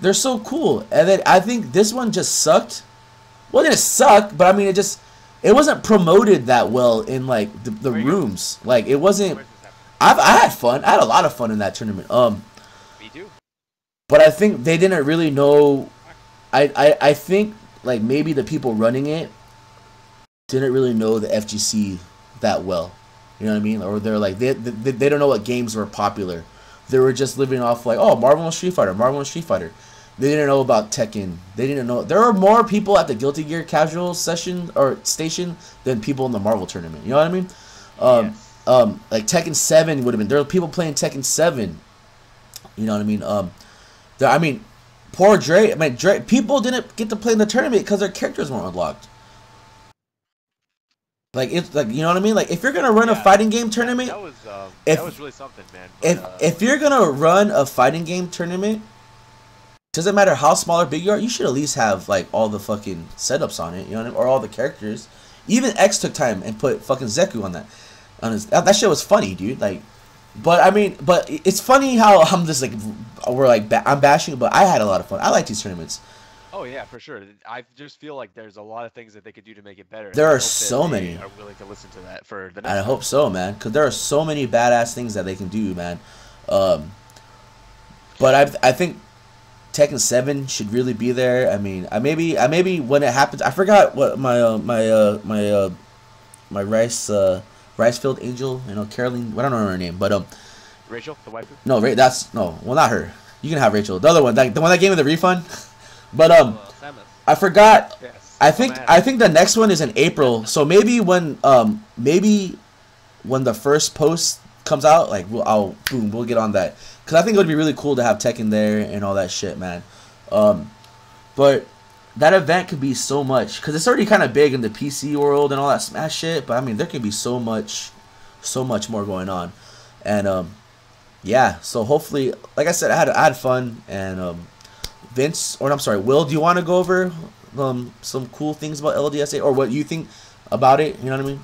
[SPEAKER 3] they're so cool. And then I think this one just sucked. Well, it didn't suck, but I mean it wasn't promoted that well in like the rooms. Like it wasn't. I had fun. I had a lot of fun in that tournament.
[SPEAKER 1] Me too.
[SPEAKER 3] But I think they didn't really know. I think like maybe the people running it didn't really know the FGC that well. You know what I mean? Or they're like they don't know what games were popular. They were just living off like, oh, Marvel and Street Fighter, Marvel and Street Fighter. They didn't know about Tekken. They didn't know. There were more people at the Guilty Gear casual session or station than people in the Marvel tournament. You know what I mean?
[SPEAKER 1] Yes.
[SPEAKER 3] Like Tekken 7 would have been. There were people playing Tekken 7. You know what I mean? I mean, poor Dre. I mean, people didn't get to play in the tournament because their characters weren't unlocked. Like it's like, you know what I mean? Like if you're gonna run a fighting game tournament,
[SPEAKER 1] that was really something, man. But,
[SPEAKER 3] if you're gonna run a fighting game tournament, doesn't matter how small or big you are, you should at least have like all the fucking setups on it, you know what I mean? Or all the characters. Even X took time and put fucking Zeku on that. That shit was funny, dude. Like, but I mean, but it's funny how I'm just like I'm bashing, but I had a lot of fun. I like these tournaments.
[SPEAKER 1] oh yeah, for sure. I just feel like there's a lot of things that they could do to make it better.
[SPEAKER 3] There
[SPEAKER 1] and I
[SPEAKER 3] are
[SPEAKER 1] hope that
[SPEAKER 3] so
[SPEAKER 1] they
[SPEAKER 3] many.
[SPEAKER 1] Are willing to listen to that for the next
[SPEAKER 3] I hope so, man, because there are so many badass things that they can do, man. But I think Tekken 7 should really be there. I mean, I maybe when it happens, I forgot what my Ricefield angel, you know, Caroline. I don't know her name, but
[SPEAKER 1] Rachel, the wife.
[SPEAKER 3] no, well, not her. You can have Rachel. The other one, the one that gave me the refund. But
[SPEAKER 2] Samus.
[SPEAKER 3] I forgot.
[SPEAKER 1] Yes.
[SPEAKER 3] I think the next one is in April. So maybe when the first post comes out, like we'll get on that, because I think it would be really cool to have Tekken there and all that shit, man. But that event could be so much, because it's already kind of big in the PC world and all that Smash shit. But I mean, there could be so much more going on, and yeah. So hopefully, like I said, I had fun, and Vince, or I'm sorry, Will, do you want to go over some cool things about LDS8 or what you think about it? You know what I mean?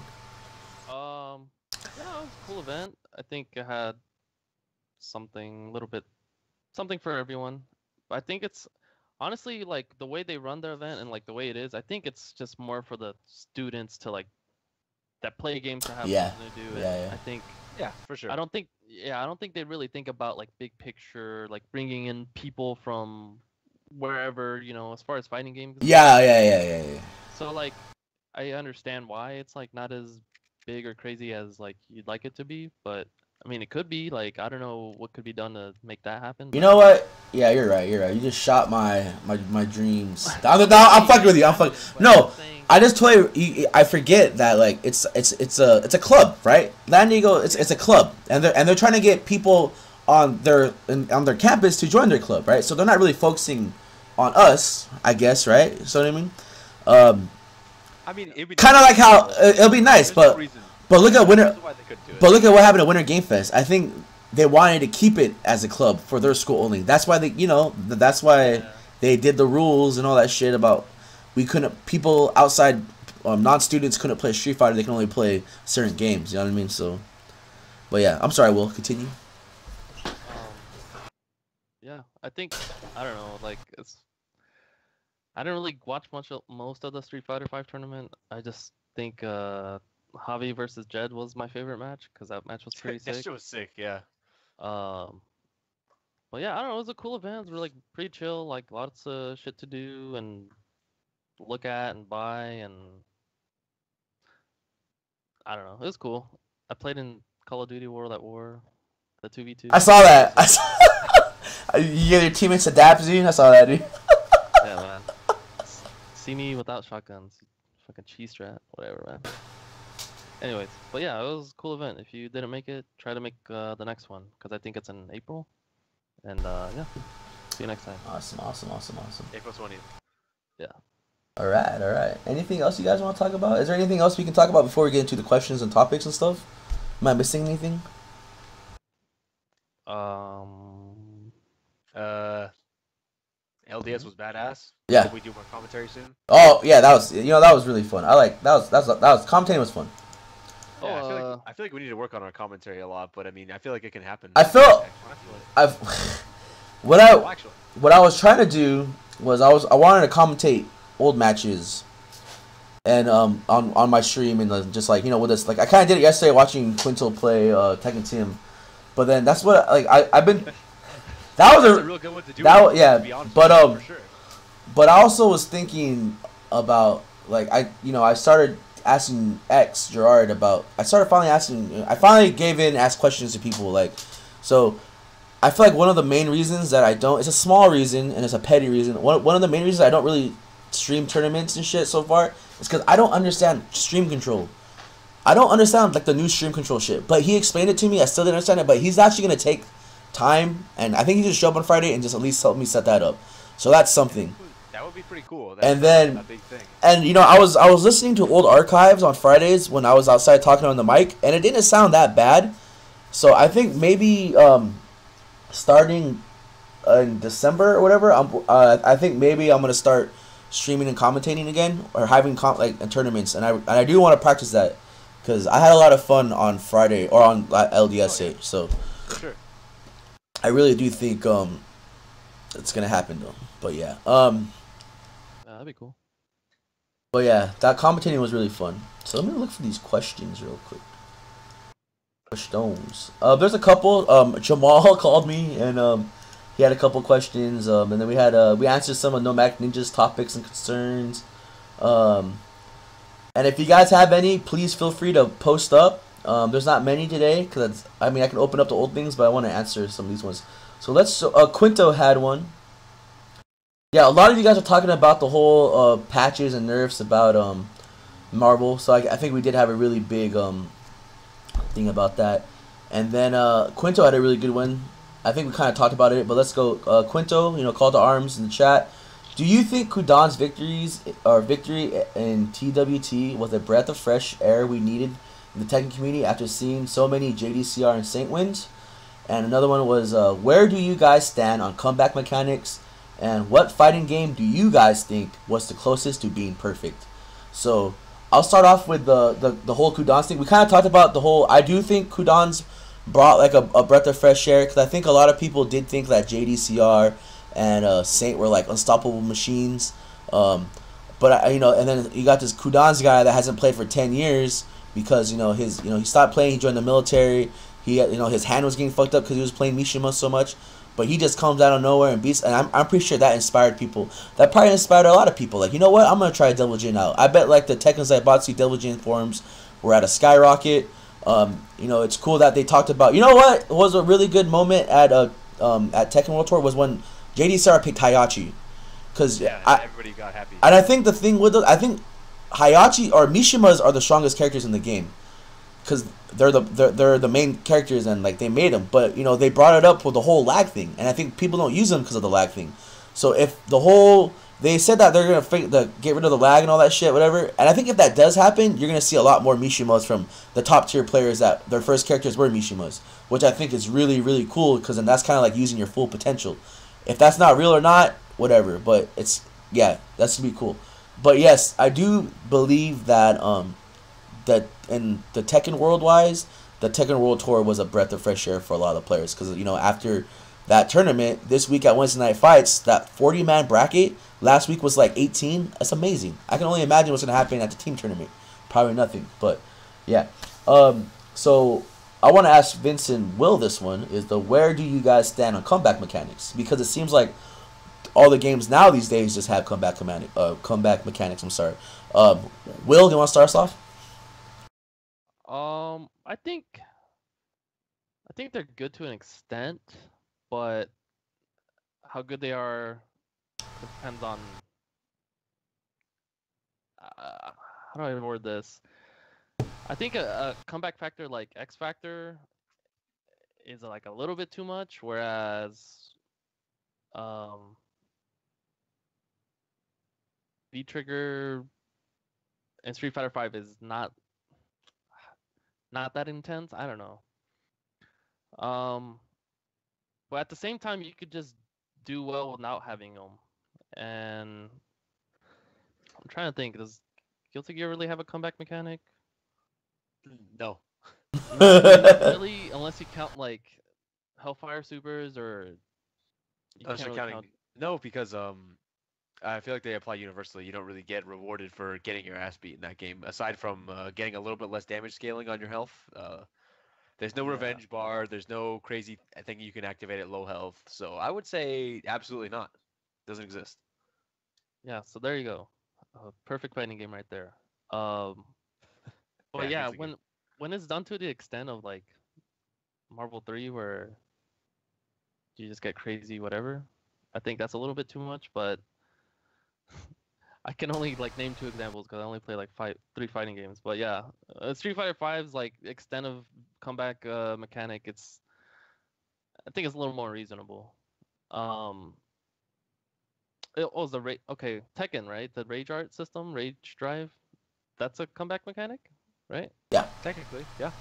[SPEAKER 2] Yeah, it was a cool event. I think it had something for everyone. But I think it's honestly like the way they run their event and like the way it is. I think it's just more for the students to like that play games to have something to do. And I think
[SPEAKER 1] for sure.
[SPEAKER 2] I don't think they really think about like big picture, like bringing in people from wherever, you know, as far as fighting games.
[SPEAKER 3] Yeah.
[SPEAKER 2] So like I understand why it's like not as big or crazy as like you'd like it to be, but I mean it could be. Like I don't know what could be done to make that happen.
[SPEAKER 3] You know what? Yeah, you're right. You just shot my dreams. I'm fucking with you. No, I just told you. I forget that like it's a club, right? San Diego, it's a club, and they're trying to get people on their campus to join their club, right? So they're not really focusing on us, I guess, right? So what I mean?
[SPEAKER 1] I mean, it'd be
[SPEAKER 3] kind of like how it'll be nice, but look at Winter. But look at what happened at Winter Game Fest. I think they wanted to keep it as a club for their school only. That's why they did the rules and all that shit about people outside non-students couldn't play Street Fighter. They can only play certain games. You know what I mean? So, but yeah, I'm sorry. Will continue.
[SPEAKER 2] Yeah, I think I don't know. Like I didn't really watch most of the Street Fighter 5 tournament. I just think Javi versus Jed was my favorite match because that match was pretty sick.
[SPEAKER 1] That shit was sick, yeah.
[SPEAKER 2] But yeah, I don't know. It was a cool event. It was really pretty chill. Like lots of shit to do and look at and buy, and I don't know. It was cool. I played in Call of Duty World at War, the 2v2.
[SPEAKER 3] I saw that. I saw. You get your teammates adapt you. I saw that, dude.
[SPEAKER 2] Yeah, man. See me without shotguns. Fucking cheese strat. Whatever, man. Anyways, but yeah, it was a cool event. If you didn't make it, try to make the next one, because I think it's in April. And yeah, see you next time.
[SPEAKER 3] Awesome.
[SPEAKER 1] April 20th.
[SPEAKER 2] Yeah.
[SPEAKER 3] All right. Anything else you guys want to talk about? Is there anything else we can talk about before we get into the questions and topics and stuff? Am I missing anything?
[SPEAKER 1] LDS was badass.
[SPEAKER 3] Yeah.
[SPEAKER 1] Hope we do more commentary soon.
[SPEAKER 3] Oh yeah, that was really fun. I like that was commentating was fun.
[SPEAKER 1] Yeah, I feel like we need to work on our commentary a lot, but I mean, I feel like it can happen.
[SPEAKER 3] What I was trying to do was I wanted to commentate old matches, and on my stream and just like with this, like I kind of did it yesterday watching Quinto play Tekken Team, but then that's what like I've been. That was a
[SPEAKER 1] real good one to do.
[SPEAKER 3] Yeah,
[SPEAKER 1] to be honest
[SPEAKER 3] but
[SPEAKER 1] with you, for sure.
[SPEAKER 3] But I also was thinking about like I started asking Gerard about. I finally gave in and asked questions to people like, so I feel like one of the main reasons that I don't. It's a small reason and it's a petty reason. One of the main reasons I don't really stream tournaments and shit so far is because I don't understand stream control. I don't understand like the new stream control shit. But he explained it to me. I still didn't understand it. But he's actually gonna take time, and I think he just show up on Friday and just at least help me set that up. So that's something.
[SPEAKER 1] That would be pretty cool.
[SPEAKER 3] And then,
[SPEAKER 1] a big thing.
[SPEAKER 3] And I was listening to old archives on Fridays when I was outside talking on the mic, and it didn't sound that bad. So I think maybe starting in December or whatever, I think maybe I'm gonna start streaming and commentating again, or having tournaments, and I do want to practice that because I had a lot of fun on Friday or on LDS so.
[SPEAKER 1] For sure.
[SPEAKER 3] I really do think it's gonna happen though. But yeah.
[SPEAKER 2] That'd be cool.
[SPEAKER 3] But yeah, that commentating was really fun. So let me look for these questions real quick. Questions. There's a couple. Jamal called me and he had a couple questions. And then we answered some of Nomadic Ninja's topics and concerns. And if you guys have any, please feel free to post up. There's not many today because I can open up the old things, but I want to answer some of these ones. So Quinto had one. Yeah, a lot of you guys are talking about the whole patches and nerfs about Marvel. So I think we did have a really big thing about that. And then Quinto had a really good one. I think we kind of talked about it, but let's go. Quinto, call to arms in the chat. Do you think Kudan's victory in TWT was a breath of fresh air we needed in the Tekken community after seeing so many JDCR and Saint wins? And another one was, where do you guys stand on comeback mechanics? And what fighting game do you guys think was the closest to being perfect? So I'll start off with the whole Kudan's thing. We kind of talked about the whole. I do think Kudan's brought like a breath of fresh air because I think a lot of people did think that JDCR and Saint were like unstoppable machines. But and then you got this Kudan's guy that hasn't played for 10 years because he stopped playing. He joined the military. He his hand was getting fucked up because he was playing Mishima so much. But he just comes out of nowhere and beats. And I'm pretty sure that inspired people. That probably inspired a lot of people. Like, you know what? I'm gonna try Devil Jin out. I bet like the Tekken Zaibatsu Devil Jin forums were at a skyrocket. It's cool that they talked about. You know what was a really good moment at Tekken World Tour was when JDCR picked Hayachi. Cause
[SPEAKER 1] everybody got happy.
[SPEAKER 3] And I think the thing with I think Hayachi or Mishimas are the strongest characters in the game. Because they're the main characters and like they made them, but they brought it up with the whole lag thing, and I think people don't use them because of the lag thing. So if they said that they're gonna get rid of the lag and all that shit, whatever, and I think if that does happen, you're gonna see a lot more Mishimas from the top tier players that their first characters were Mishimas, which I think is really really cool because then that's kind of like using your full potential. If that's not real or not, whatever, but that's gonna be cool. But yes, I do believe that that in the Tekken world-wise, the Tekken World Tour was a breath of fresh air for a lot of the players. Because, after that tournament, this week at Wednesday Night Fights, that 40-man bracket, last week was like 18. That's amazing. I can only imagine what's going to happen at the team tournament. Probably nothing, but yeah. So I want to ask Vincent Will this one is where do you guys stand on comeback mechanics? Because it seems like all the games now these days just have comeback mechanics. I'm sorry. Will, do you want to start us off?
[SPEAKER 2] I think they're good to an extent, but how good they are depends on how do I word this? I think a comeback factor like X Factor is like a little bit too much, whereas V Trigger and Street Fighter 5 is not that intense. I don't know. But at the same time, you could just do well without having them. And I'm trying to think. Does Guilty Gear really have a comeback mechanic?
[SPEAKER 1] No.
[SPEAKER 2] Not really, unless you count like Hellfire Supers or. You
[SPEAKER 1] Unless
[SPEAKER 2] can't
[SPEAKER 1] you're
[SPEAKER 2] really
[SPEAKER 1] counting.
[SPEAKER 2] count...
[SPEAKER 1] No, because I feel like they apply universally. You don't really get rewarded for getting your ass beat in that game, aside from getting a little bit less damage scaling on your health. There's no revenge bar. There's no crazy thing you can activate at low health. So I would say absolutely not. Doesn't exist.
[SPEAKER 2] Yeah, so there you go. Perfect fighting game right there. But yeah, when it's done to the extent of like Marvel 3 where you just get crazy whatever, I think that's a little bit too much, but I can only like name 2 examples because I only play like 3 fighting games. But yeah, Street Fighter 5's like extent of comeback mechanic. I think it's a little more reasonable. Tekken, right? The Rage Art system, Rage Drive, that's a comeback mechanic, right?
[SPEAKER 3] Yeah,
[SPEAKER 1] technically, yeah.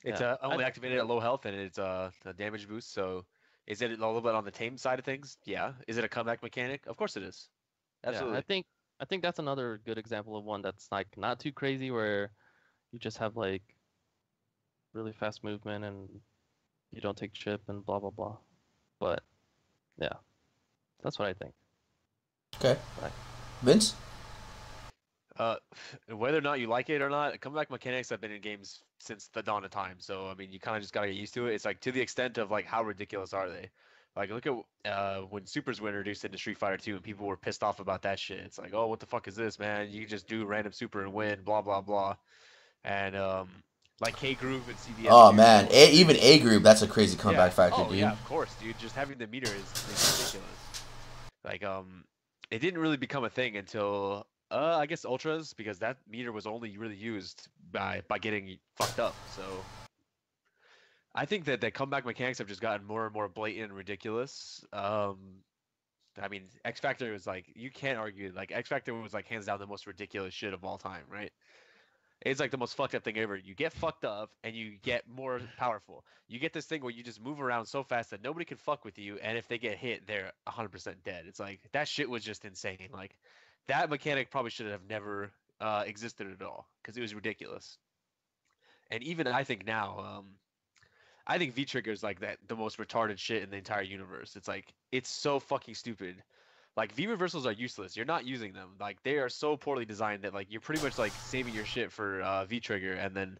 [SPEAKER 1] It's only activated at low health and it's a damage boost. So, is it a little bit on the tame side of things? Yeah. Is it a comeback mechanic? Of course it is. Absolutely.
[SPEAKER 2] Yeah, I think that's another good example of one that's like not too crazy, where you just have like really fast movement and you don't take chip and blah blah blah. But yeah, that's what I think.
[SPEAKER 3] Okay.
[SPEAKER 2] Right.
[SPEAKER 3] Vince?
[SPEAKER 1] Whether or not you like it or not, comeback mechanics have been in games since the dawn of time. So I mean, you kind of just gotta get used to it. It's like to the extent of like how ridiculous are they? Like look at when Supers were introduced into Street Fighter 2 and people were pissed off about that shit. It's like, oh, what the fuck is this, man? You just do random super and win, blah blah blah. And like K Groove and CDS.
[SPEAKER 3] Oh man, even A Group, that's a crazy comeback factor, dude.
[SPEAKER 1] Yeah, of course, dude. Just having the meter is ridiculous. Like it didn't really become a thing until I guess Ultras, because that meter was only really used by getting fucked up. So I think that the comeback mechanics have just gotten more and more blatant and ridiculous. I mean, X Factor was like, you can't argue. Like X Factor was like hands down the most ridiculous shit of all time, right? It's like the most fucked up thing ever. You get fucked up and you get more powerful. You get this thing where you just move around so fast that nobody can fuck with you, and if they get hit, they're 100% dead. It's like that shit was just insane. Like that mechanic probably should have never existed at all because it was ridiculous. And even I think now, I think V Trigger is like the most retarded shit in the entire universe. It's like it's so fucking stupid. Like V reversals are useless. You're not using them. Like they are so poorly designed that like you're pretty much like saving your shit for V Trigger, and then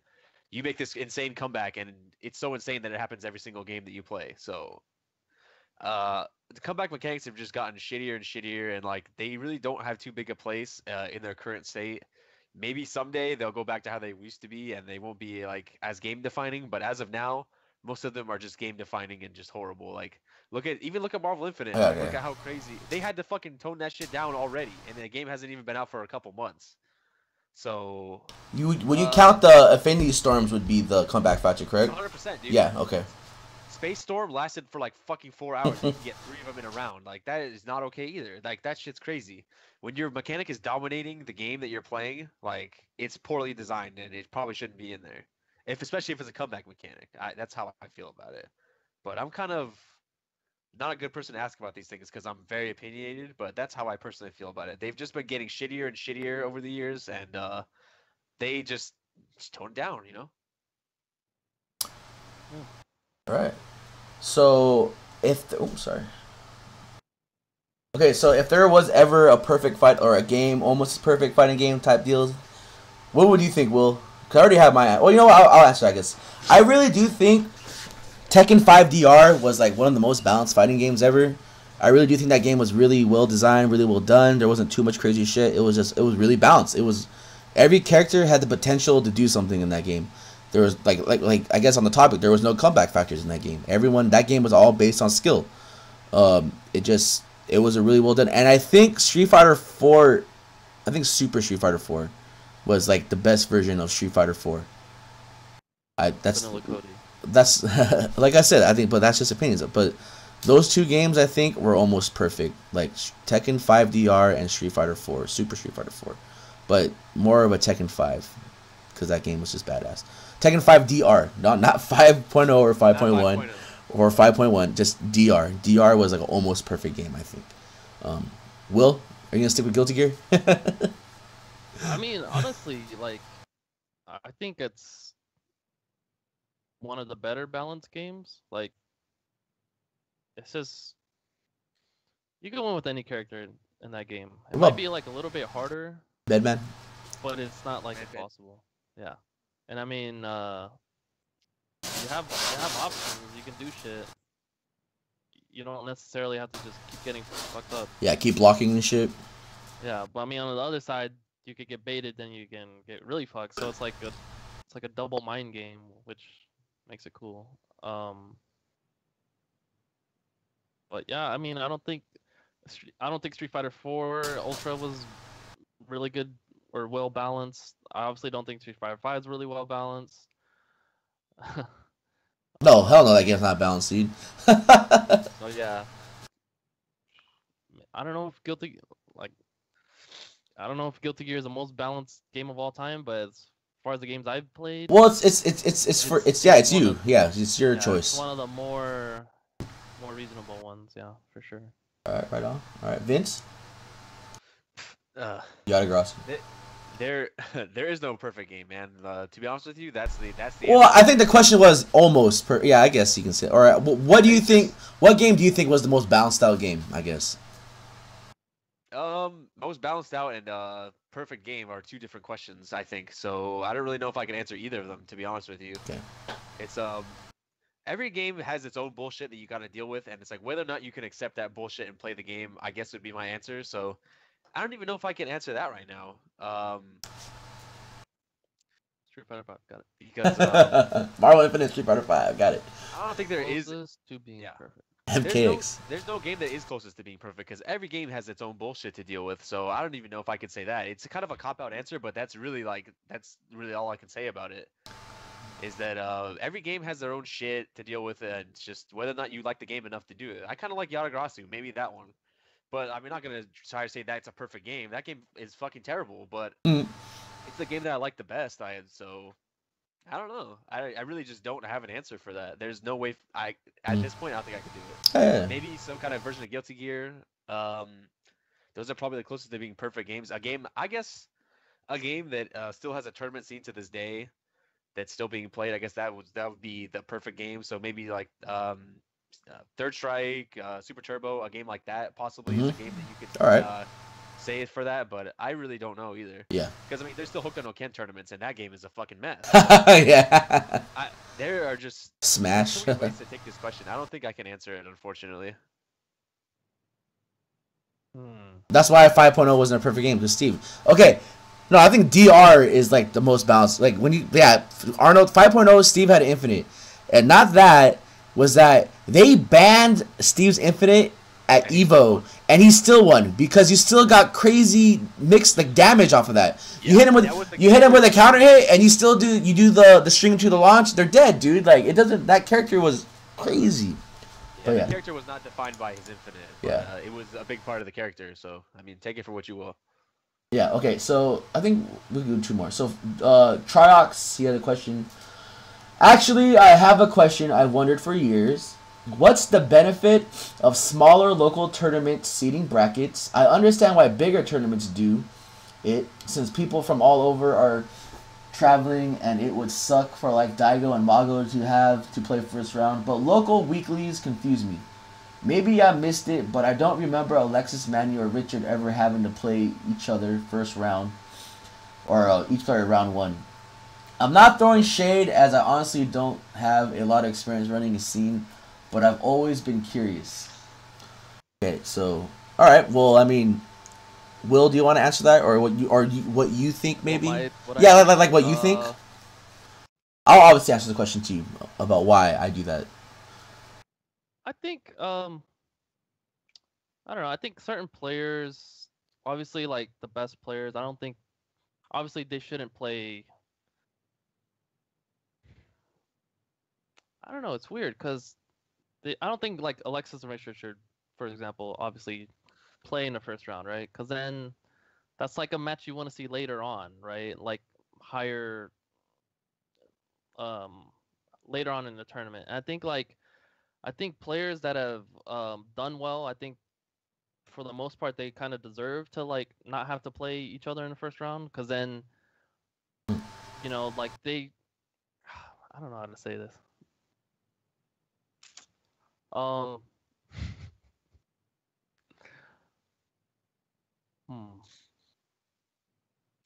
[SPEAKER 1] you make this insane comeback, and it's so insane that it happens every single game that you play. So the comeback mechanics have just gotten shittier and shittier, and like they really don't have too big a place in their current state. Maybe someday they'll go back to how they used to be, and they won't be like as game defining. But as of now, most of them are just game defining and just horrible. Like look at Marvel Infinite.
[SPEAKER 3] Yeah,
[SPEAKER 1] look at how crazy they had to fucking tone that shit down already, and the game hasn't even been out for a couple months. So
[SPEAKER 3] when you count the Affinity Storms would be the comeback factor, correct?
[SPEAKER 1] 100%, dude.
[SPEAKER 3] Yeah. Okay.
[SPEAKER 1] Space Storm lasted for like fucking 4 hours. You can get 3 of them in a round. Like that is not okay either. Like that shit's crazy. When your mechanic is dominating the game that you're playing, like it's poorly designed and it probably shouldn't be in there. Especially if it's a comeback mechanic. That's how I feel about it. But I'm kind of not a good person to ask about these things because I'm very opinionated. But that's how I personally feel about it. They've just been getting shittier and shittier over the years, and they just tone it down, you know.
[SPEAKER 3] All right. So Okay, so if there was ever a perfect fight or a game, almost perfect fighting game type deals, what would you think, Will? Cause I already have my. Well, you know what? I'll answer. I guess I really do think Tekken 5 DR was like one of the most balanced fighting games ever. I really do think that game was really well designed, really well done. There wasn't too much crazy shit. It was really balanced. It was every character had the potential to do something in that game. There was like I guess on the topic, there was no comeback factors in that game. That game was all based on skill. It was a really well done. And I think Super Street Fighter 4 was like the best version of Street Fighter 4. That's like I said, I think, but that's just opinions. But those two games I think were almost perfect, like Tekken 5 DR and Street Fighter 4, Super Street Fighter 4, but more of a Tekken 5 because that game was just badass. Tekken 5 DR, not 5.0 or 5.1 or 5.1, just DR. DR was like an almost perfect game, I think. Will, are you gonna stick with Guilty Gear?
[SPEAKER 2] I mean, honestly, like, I think it's one of the better balanced games. Like, it's just you can win with any character in that game. It might be like a little bit harder,
[SPEAKER 3] Bedman,
[SPEAKER 2] but it's not like impossible. Yeah, and I mean, you have options. You can do shit. You don't necessarily have to just keep getting fucked up.
[SPEAKER 3] Yeah, keep blocking and shit.
[SPEAKER 2] Yeah, but I mean, on the other side, you could get baited, then you can get really fucked. So it's like a double mind game, which makes it cool. But yeah, I mean, I don't think Street Fighter 4 Ultra was really good or well balanced. I obviously don't think Street Fighter 5 is really well balanced.
[SPEAKER 3] No, hell no, that game's not balanced, dude.
[SPEAKER 2] So yeah, I don't know if Guilty Gear is the most balanced game of all time, but as far as the games I've played,
[SPEAKER 3] well, it's you. Yeah, it's your choice.
[SPEAKER 2] It's one of the more reasonable ones, yeah, for sure.
[SPEAKER 3] All right, right on. All right, Vince.
[SPEAKER 1] There is no perfect game, man. To be honest with you, that's the.
[SPEAKER 3] Well, I think the question was almost per. Yeah, I guess you can say. All right, what do you think? What game do you think was the most balanced out game? I guess.
[SPEAKER 1] Most balanced out and perfect game are two different questions, I think. So I don't really know if I can answer either of them, to be honest with you.
[SPEAKER 3] Okay.
[SPEAKER 1] It's every game has its own bullshit that you got to deal with, and it's like whether or not you can accept that bullshit and play the game, I guess would be my answer. So I don't even know if I can answer that right now.
[SPEAKER 2] Street Fighter 5, got it.
[SPEAKER 1] Because
[SPEAKER 3] Marvel Infinite, Street Fighter 5, got it.
[SPEAKER 1] I don't think there is
[SPEAKER 2] to being perfect.
[SPEAKER 3] MKX.
[SPEAKER 1] There's no game that is closest to being perfect because every game has its own bullshit to deal with. So I don't even know if I could say that. It's kind of a cop-out answer, but that's really all I can say about it. Is that every game has their own shit to deal with, and it's just whether or not you like the game enough to do it. I kind of like Yatagrasu, maybe that one. But I'm not going to try to say that's a perfect game. That game is fucking terrible, but it's the game that I like the best. So I don't know. I really just don't have an answer for that. There's no way at this point I don't think I could do it.
[SPEAKER 3] Yeah.
[SPEAKER 1] Maybe some kind of version of Guilty Gear. Those are probably the closest to being perfect games. A game that still has a tournament scene to this day that's still being played. I guess that would be the perfect game. So maybe like Third Strike, Super Turbo, a game like that possibly is a game that you could say it for that, but I really don't know either.
[SPEAKER 3] Yeah.
[SPEAKER 1] Because I mean, there's still Hokuto no Ken tournaments, and that game is a fucking mess.
[SPEAKER 3] Yeah.
[SPEAKER 1] There are just
[SPEAKER 3] Smash.
[SPEAKER 1] so many ways to take this question. I don't think I can answer it, unfortunately.
[SPEAKER 3] That's why 5.0 wasn't a perfect game, because Steve. Okay. No, I think DR is like the most balanced. Like Arnold 5.0, Steve had Infinite. And not that was that they banned Steve's Infinite at Evo, and he still won because you still got crazy mixed like damage off of that. You hit him with a counter hit, and you do the string to the launch. They're dead, dude. Like it doesn't. That character was crazy.
[SPEAKER 1] The character was not defined by his Infinite. But, it was a big part of the character. So I mean, take it for what you will.
[SPEAKER 3] Yeah. Okay. So I think we can do two more. So Triox, he had a question. Actually, I have a question I've wondered for years. What's the benefit of smaller local tournament seating brackets? I understand why bigger tournaments do it, since people from all over are traveling, and it would suck for like Daigo and Mago to have to play first round. But local weeklies confuse me. Maybe I missed it, but I don't remember Alexis, Manny, or Richard ever having to play each other first round, or each player round one. I'm not throwing shade, as I honestly don't have a lot of experience running a scene, but I've always been curious. Okay, so all right. Well, I mean, Will, do you want to answer that, or what you think maybe? Like what you think. I'll obviously answer the question to you about why I do that.
[SPEAKER 2] I think I don't know. I think certain players, obviously like the best players, I don't think obviously they shouldn't play. I don't know. It's weird because I don't think like Alexis and Richard should, for example, obviously play in the first round, right? Because then that's like a match you want to see later on, right? Like higher, later on in the tournament. And I think players that have done well, I think for the most part they kind of deserve to like not have to play each other in the first round, because then like I don't know how to say this.
[SPEAKER 1] Do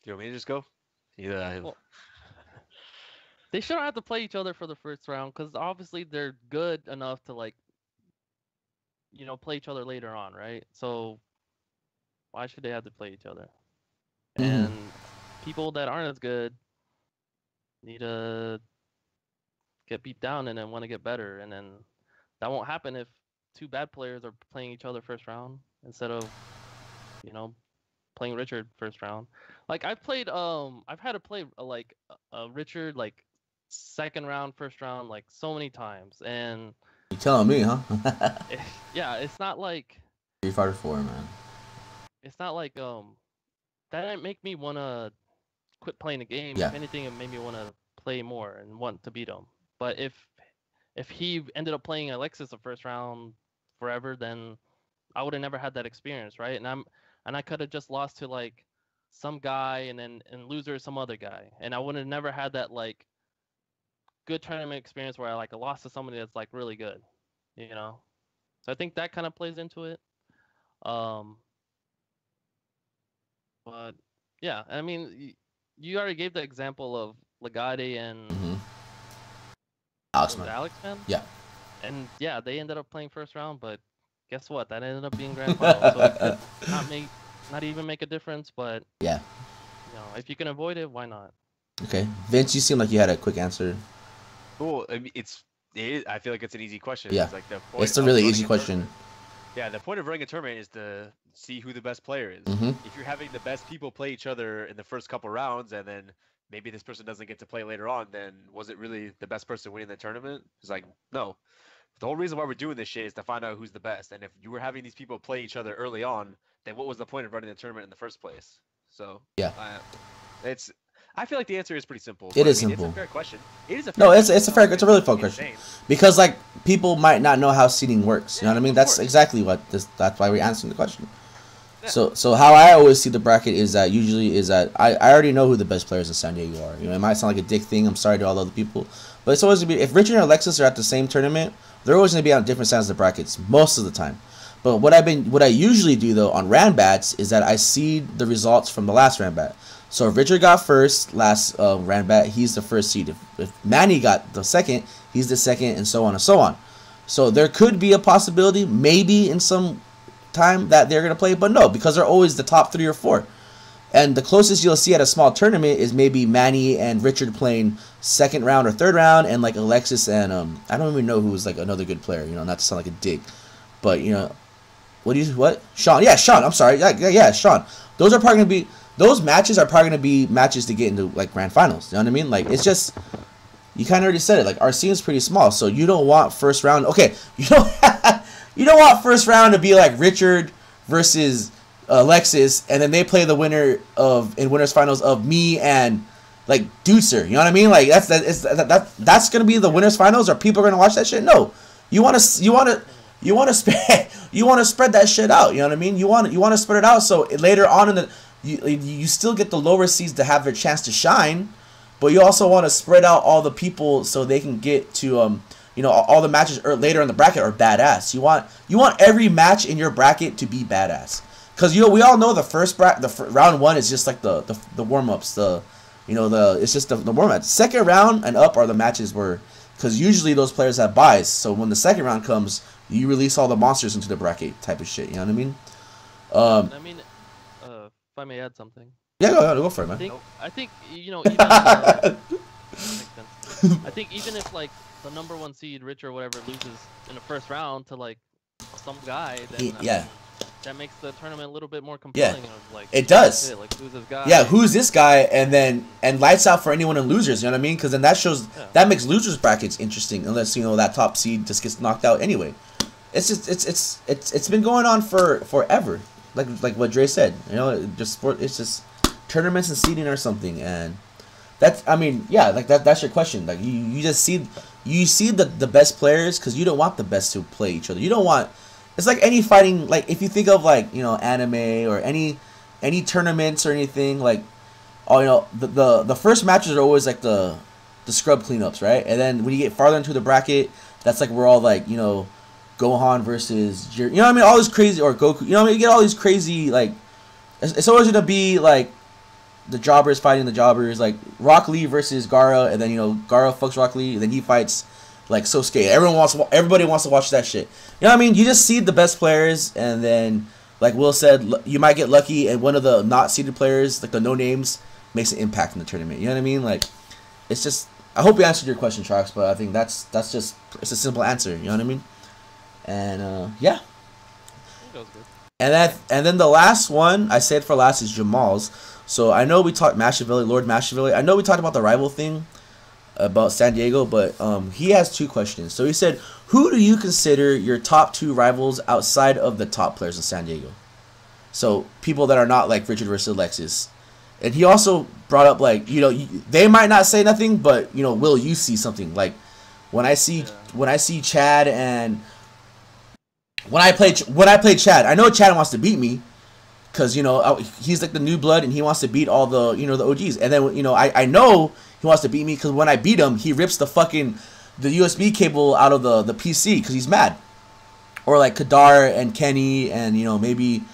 [SPEAKER 1] you want me to just go? Yeah.
[SPEAKER 2] Well, they shouldn't have to play each other for the first round because obviously they're good enough to like play each other later on, right? So why should they have to play each other? And people that aren't as good need to get beat down and then want to get better, and then that won't happen if two bad players are playing each other first round instead of playing Richard first round. Like I've had to play like Richard like second round, first round, like so many times, and
[SPEAKER 3] you telling me, huh?
[SPEAKER 2] Yeah, it's not like
[SPEAKER 3] Street Fighter 4, man.
[SPEAKER 2] It's not like that didn't make me want to quit playing the game.
[SPEAKER 3] Yeah.
[SPEAKER 2] If anything, it made me want to play more and want to beat him. But if he ended up playing Alexis the first round forever, then I would have never had that experience, right? And I could have just lost to like some guy and loser some other guy, and I would have never had that like good tournament experience where I like lost to somebody that's like really good, So I think that kind of plays into it. But yeah, I mean, you already gave the example of Legati and
[SPEAKER 3] Alex,
[SPEAKER 2] man.
[SPEAKER 3] Yeah.
[SPEAKER 2] And yeah, they ended up playing first round, but guess what? That ended up being grand final. So it could not even make a difference. But
[SPEAKER 3] yeah,
[SPEAKER 2] if you can avoid it, why not?
[SPEAKER 3] Okay, Vince, you seem like you had a quick answer.
[SPEAKER 1] Well, I mean, I feel like it's an easy question.
[SPEAKER 3] Yeah,
[SPEAKER 1] it's like the point
[SPEAKER 3] it's a really easy question.
[SPEAKER 1] Yeah, the point of running a tournament is to see who the best player is. If you're having the best people play each other in the first couple rounds, and then maybe this person doesn't get to play later on, then was it really the best person winning the tournament? It's like, no. The whole reason why we're doing this shit is to find out who's the best. And if you were having these people play each other early on, then what was the point of running the tournament in the first place? So
[SPEAKER 3] yeah,
[SPEAKER 1] I feel like the answer is pretty simple.
[SPEAKER 3] It is simple.
[SPEAKER 1] It's a fair question. It is a
[SPEAKER 3] fair question. It's a really fun question. Because like people might not know how seeding works. You know what I mean? That's exactly that's why we're answering the question. Yeah. So how I always see the bracket is that I already know who the best players in San Diego are. It might sound like a dick thing. I'm sorry to all other people, but it's always gonna be, if Richard and Alexis are at the same tournament, they're always gonna be on different sides of the brackets most of the time. But what I usually do though on Ranbats is that I seed the results from the last Ranbat. So if Richard got first last Ranbat, he's the first seed. If Manny got the second, he's the second, and so on and so on. So there could be a possibility, maybe in some time, that they're gonna play, but no, because they're always the top 3 or 4. And the closest you'll see at a small tournament is maybe Manny and Richard playing second round or third round, and like Alexis and I don't even know who's like another good player. Not to sound like a dick, but what? Sean? Yeah, Sean. I'm sorry. Yeah, Sean. Those matches are probably gonna be matches to get into like grand finals. You know what I mean? Like it's just, you kind of already said it. Like our scene is pretty small, so you don't want first round. Okay, you don't want first round to be like Richard versus Alexis, and then they play the winner in winners finals of me and like Ducer. You know what I mean? Like that's gonna be the winners finals. Are people gonna watch that shit? No. You want to spread that shit out. You know what I mean? You want to spread it out so later on in the you still get the lower seeds to have their chance to shine, but you also want to spread out all the people so they can get to all the matches later in the bracket are badass. You want every match in your bracket to be badass, because we all know the first round 1 is just like the warm ups, the It's just the more match. Second round and up are the matches where, because usually those players have buys. So when the second round comes, you release all the monsters into the bracket type of shit. You know what I mean?
[SPEAKER 2] I mean, if I may add something.
[SPEAKER 3] Yeah, go for it, man.
[SPEAKER 2] I think even makes sense. I think even if like the number 1 seed, Rich or whatever, loses in the first round to like some guy, then that makes the tournament a little bit more compelling.
[SPEAKER 3] Yeah,
[SPEAKER 2] of, like,
[SPEAKER 3] it does.
[SPEAKER 2] Like, who's this guy?
[SPEAKER 3] Yeah, who's this guy? And lights out for anyone in losers. You know what I mean? Because then that makes losers brackets interesting. Unless that top seed just gets knocked out anyway. It's just it's been going on for forever. Like what Dre said. It's just tournaments and seeding or something. And that's that's your question. Like you just see the best players because you don't want the best to play each other. You don't want. It's like any fighting, like if you think of like anime or any tournaments or anything, like the first matches are always like the scrub cleanups, right? And then when you get farther into the bracket, that's like we're all like Gohan versus what I mean, all this crazy, or Goku, what I mean, you get all these crazy, like it's always gonna be like the jobbers fighting the jobbers, like Rock Lee versus Gaara, and then Gaara fucks Rock Lee, and then he fights like Sosuke. Everybody wants to watch that shit. You know what I mean? You just see the best players, and then like Will said, you might get lucky, and one of the not seeded players, like the no names, makes an impact in the tournament. You know what I mean? Like, it's just. I hope we answered your question, Sharks, but I think that's just it's a simple answer. You know what I mean? And yeah.
[SPEAKER 2] That was good.
[SPEAKER 3] And then the last one I said for last is Jamal's. So I know we talked Lord Machiavelli. I know we talked about the rival thing about San Diego, but he has 2 questions. So he said, who do you consider your top 2 rivals outside of the top players in San Diego? So people that are not like Richard versus Alexis. And he also brought up like, they might not say nothing, but will you see something? Like when I see Chad and when I play Chad, I know Chad wants to beat me. Because, he's like the new blood and he wants to beat all the, the OGs. And then, I know he wants to beat me because when I beat him, he rips the USB cable out of the PC because he's mad. Or like Kadar and Kenny and, maybe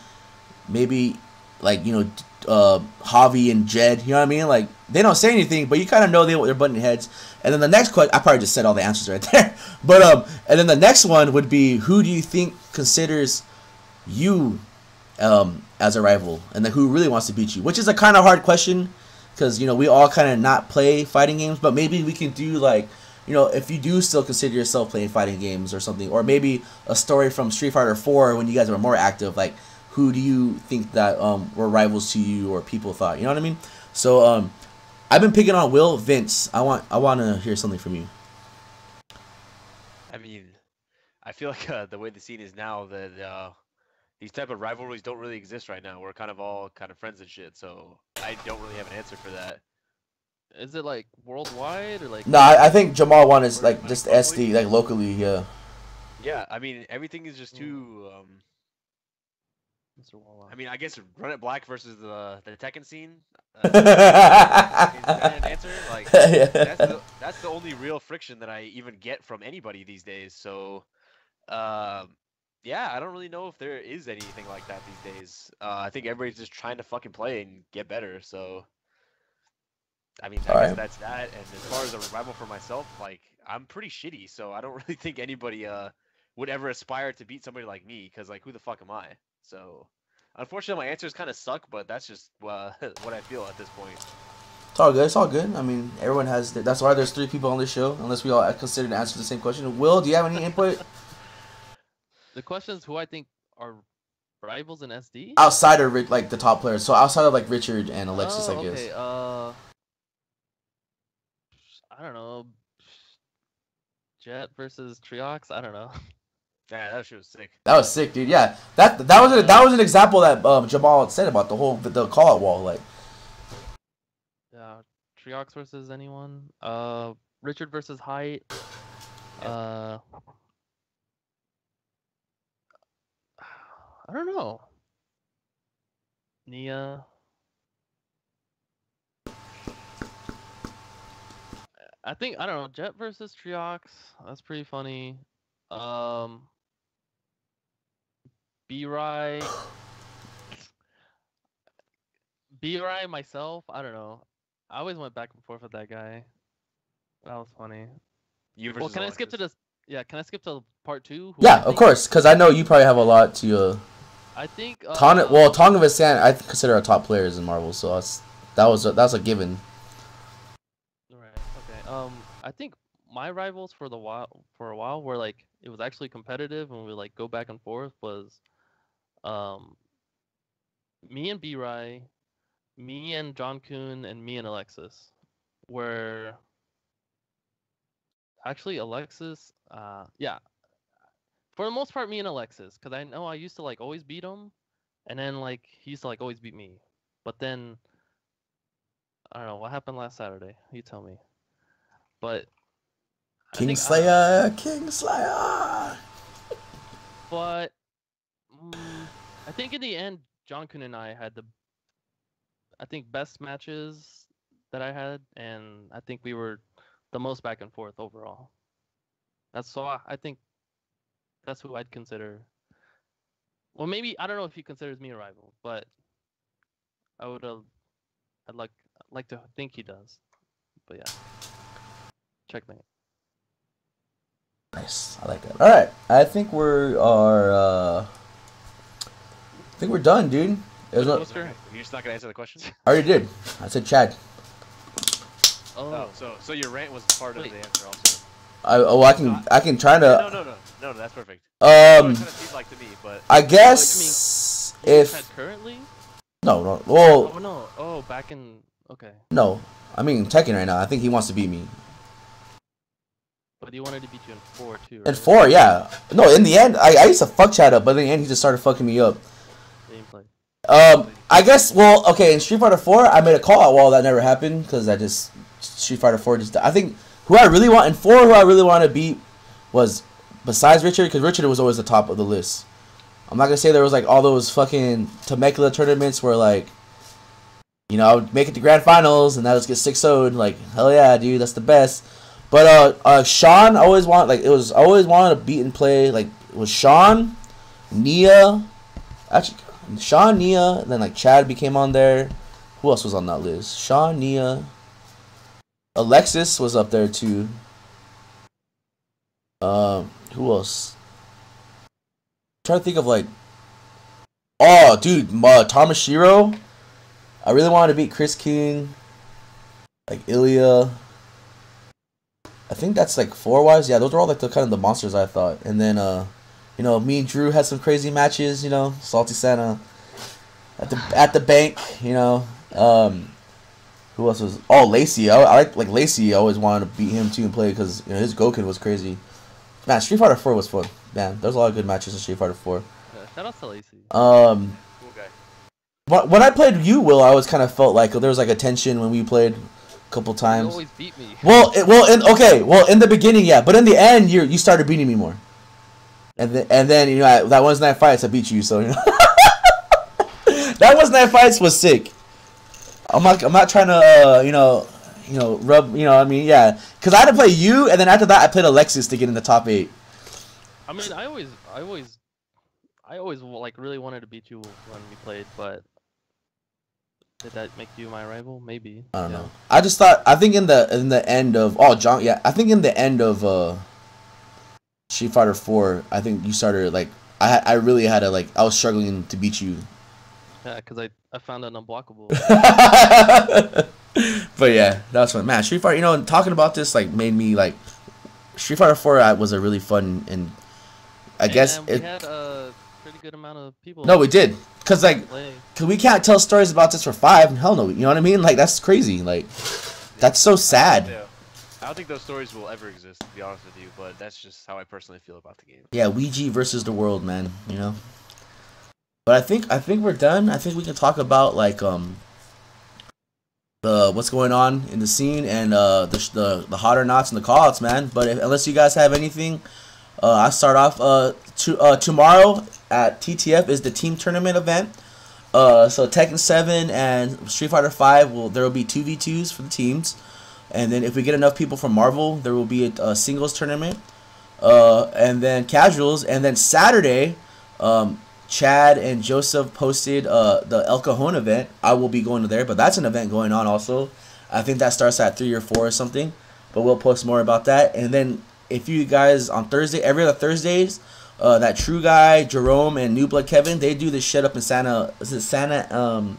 [SPEAKER 3] like, Javi and Jed. You know what I mean? Like, they don't say anything, but you kind of know they're butting heads. And then the next question, I probably just said all the answers right there. But, and then the next one would be, who do you think considers you as a rival, and then who really wants to beat you, which is a kind of hard question because we all kind of not play fighting games, but maybe we can do like if you do still consider yourself playing fighting games or something, or maybe a story from Street Fighter 4 when you guys were more active, like who do you think that were rivals to you or people thought, you know what I mean? So I've been picking on Will. Vince, I want to hear something from you.
[SPEAKER 1] I mean, I feel like the way the scene is now, that these type of rivalries don't really exist right now. We're kind of all kind of friends and shit, so I don't really have an answer for that.
[SPEAKER 2] Is it like worldwide or like?
[SPEAKER 3] No, I think Jamal one is like just SD, like locally, yeah.
[SPEAKER 1] Yeah, I mean everything is just too. I mean, I guess Run It Black versus the Tekken scene. Is that an answer? Like that's the only real friction that I even get from anybody these days. So. Yeah, I don't really know if there is anything like that these days. I think everybody's just trying to fucking play and get better. So, I mean, I guess that's that. And as far as a rival for myself, like I'm pretty shitty, so I don't really think anybody would ever aspire to beat somebody like me, because like who the fuck am I? So, unfortunately, my answers kind of suck, but that's just what I feel at this point.
[SPEAKER 3] It's all good. It's all good. I mean, everyone has. That's why there's 3 people on this show, unless we all consider to answer the same question. Will, do you have any input?
[SPEAKER 2] The question is who I think are rivals in SD?
[SPEAKER 3] Outside of like the top players, so outside of like Richard and Alexis, I guess.
[SPEAKER 2] Okay. I don't know. Jet versus Triox. I don't know.
[SPEAKER 1] Yeah, that shit was sick.
[SPEAKER 3] That was sick, dude. Yeah, that was an example that Jamal said about the call out wall, like.
[SPEAKER 2] Yeah, Triox versus anyone. Richard versus Height. I don't know. Nia. I don't know, Jet versus Triox. That's pretty funny. B-Rai. B-Rai myself, I don't know. I always went back and forth with that guy. That was funny.
[SPEAKER 1] You
[SPEAKER 2] Well,
[SPEAKER 1] versus
[SPEAKER 2] can I skip to
[SPEAKER 1] Alexis.
[SPEAKER 2] this? Yeah, can I skip to part 2?
[SPEAKER 3] Yeah, of course, because I know you probably have a lot to.
[SPEAKER 2] I think.
[SPEAKER 3] Tonga Visan, I consider our top players in Marvel, so that's a given.
[SPEAKER 2] Right. Okay. I think my rivals for a while were like it was actually competitive and we like go back and forth was um me and B-Rai, me and John Kuhn, and me and Alexis were actually Alexis. Yeah, for the most part, me and Alexis, because I know I used to like always beat him, and then like he used to like always beat me. But then I don't know what happened last Saturday. You tell me. But
[SPEAKER 3] Kingslayer.
[SPEAKER 2] But I think in the end, John Kuhn and I had I think best matches that I had, and I think we were the most back and forth overall. I think that's who I'd consider. Well, maybe I don't know if he considers me a rival, but I would I'd like to think he does. But yeah, checkmate.
[SPEAKER 3] Nice, I like that. All right, I think we're done, dude.
[SPEAKER 2] You're
[SPEAKER 1] You're just not gonna answer the question.
[SPEAKER 3] I already did. I said Chad.
[SPEAKER 2] Oh,
[SPEAKER 1] So your rant was part of the answer also.
[SPEAKER 3] I can try to.
[SPEAKER 1] No, that's perfect. It kind of seemed like to me, but
[SPEAKER 3] I guess if
[SPEAKER 2] Chad currently.
[SPEAKER 3] no, well,
[SPEAKER 2] Oh no. Oh, back in. Okay.
[SPEAKER 3] no. I mean Tekken right now. I think he wants to beat me.
[SPEAKER 2] But he wanted to beat you in 4 too, right?
[SPEAKER 3] In 4, yeah. No, in the end, I used to fuck Chad up, but in the end, he just started fucking me up.
[SPEAKER 2] Gameplay.
[SPEAKER 3] I guess, well, okay, in Street Fighter 4, I made a call out wall that never happened, because Street Fighter 4 just, I think, who I really wanted to beat was, besides Richard, because Richard was always the top of the list. I'm not going to say there was, like, all those fucking Temecula tournaments where, like, you know, I would make it to Grand Finals, and I would get 6-0'd, like, hell yeah, dude, that's the best. But Sean always wanted to beat and play. Like it was Sean, Nia, actually Sean, Nia. Then like Chad became on there. Who else was on that list? Sean, Nia, Alexis was up there too. Who else? I'm trying to think of like. Oh, dude, Tamashiro. I really wanted to beat Chris King. Like Ilya. I think that's like 4 wise. Yeah, those are all like the kind of the monsters I thought. And then you know, me and Drew had some crazy matches, you know, Salty Santa at the bank, you know. Who else was Lacey. I like Lacey. I always wanted to beat him too and play because you know his Goken was crazy. Man, Street Fighter 4 was fun. Man, there's a lot of good matches in Street Fighter 4.
[SPEAKER 2] Yeah, shout out to Lacey.
[SPEAKER 1] Cool guy.
[SPEAKER 3] But when I played you, Will, I always kind of felt like there was like a tension when we played a couple times.
[SPEAKER 2] You always beat me.
[SPEAKER 3] Well, in the beginning, yeah, but in the end, you started beating me more. And then you know that Wednesday night fights I beat you, so you know that Wednesday night fights was sick. I'm not trying to rub I mean yeah, because I had to play you, and then after that I played Alexis to get in the top 8.
[SPEAKER 2] I mean, I always like really wanted to beat you when we played, but did that make you my rival? Maybe.
[SPEAKER 3] I don't know. I just thought I think in the end of I think in the end of Street Fighter 4, I think you started like I really had to I was struggling to beat you.
[SPEAKER 2] Yeah, because I found it unblockable.
[SPEAKER 3] But yeah, that was fun. Man, Street Fighter, and talking about this made me Street Fighter 4 was a really fun and I guess
[SPEAKER 2] we had a pretty good amount of people.
[SPEAKER 3] No, we did. Cause we can't tell stories about this for 5. Hell no, you know what I mean? That's crazy. That's so sad.
[SPEAKER 1] Yeah. I don't think those stories will ever exist, to be honest with you, but that's just how I personally feel about the game.
[SPEAKER 3] Yeah, Ouija versus the world, man. You know. But I think we're done. I think we can talk about the what's going on in the scene and the hot or nots and the call-outs, man. But unless you guys have anything, I start off tomorrow at TTF is the team tournament event. So Tekken 7 and Street Fighter 5 there will be 2v2s for the teams. And then if we get enough people from Marvel, there will be a singles tournament. And then casuals. And then Saturday, Chad and Joseph posted the El Cajon event. I will be going to there, but that's an event going on also. I think that starts at 3 or 4 or something. But we'll post more about that. And then if you guys on Thursday, every other Thursdays, that True Guy, Jerome, and New Blood Kevin, they do this shit up in Santa. Is it Santa?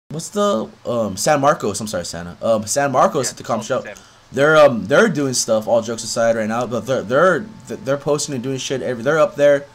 [SPEAKER 3] What's the San Marcos? I'm sorry, Santa. San Marcos at the comp show. They're doing stuff. All jokes aside, right now, but they're posting and doing shit. They're up there.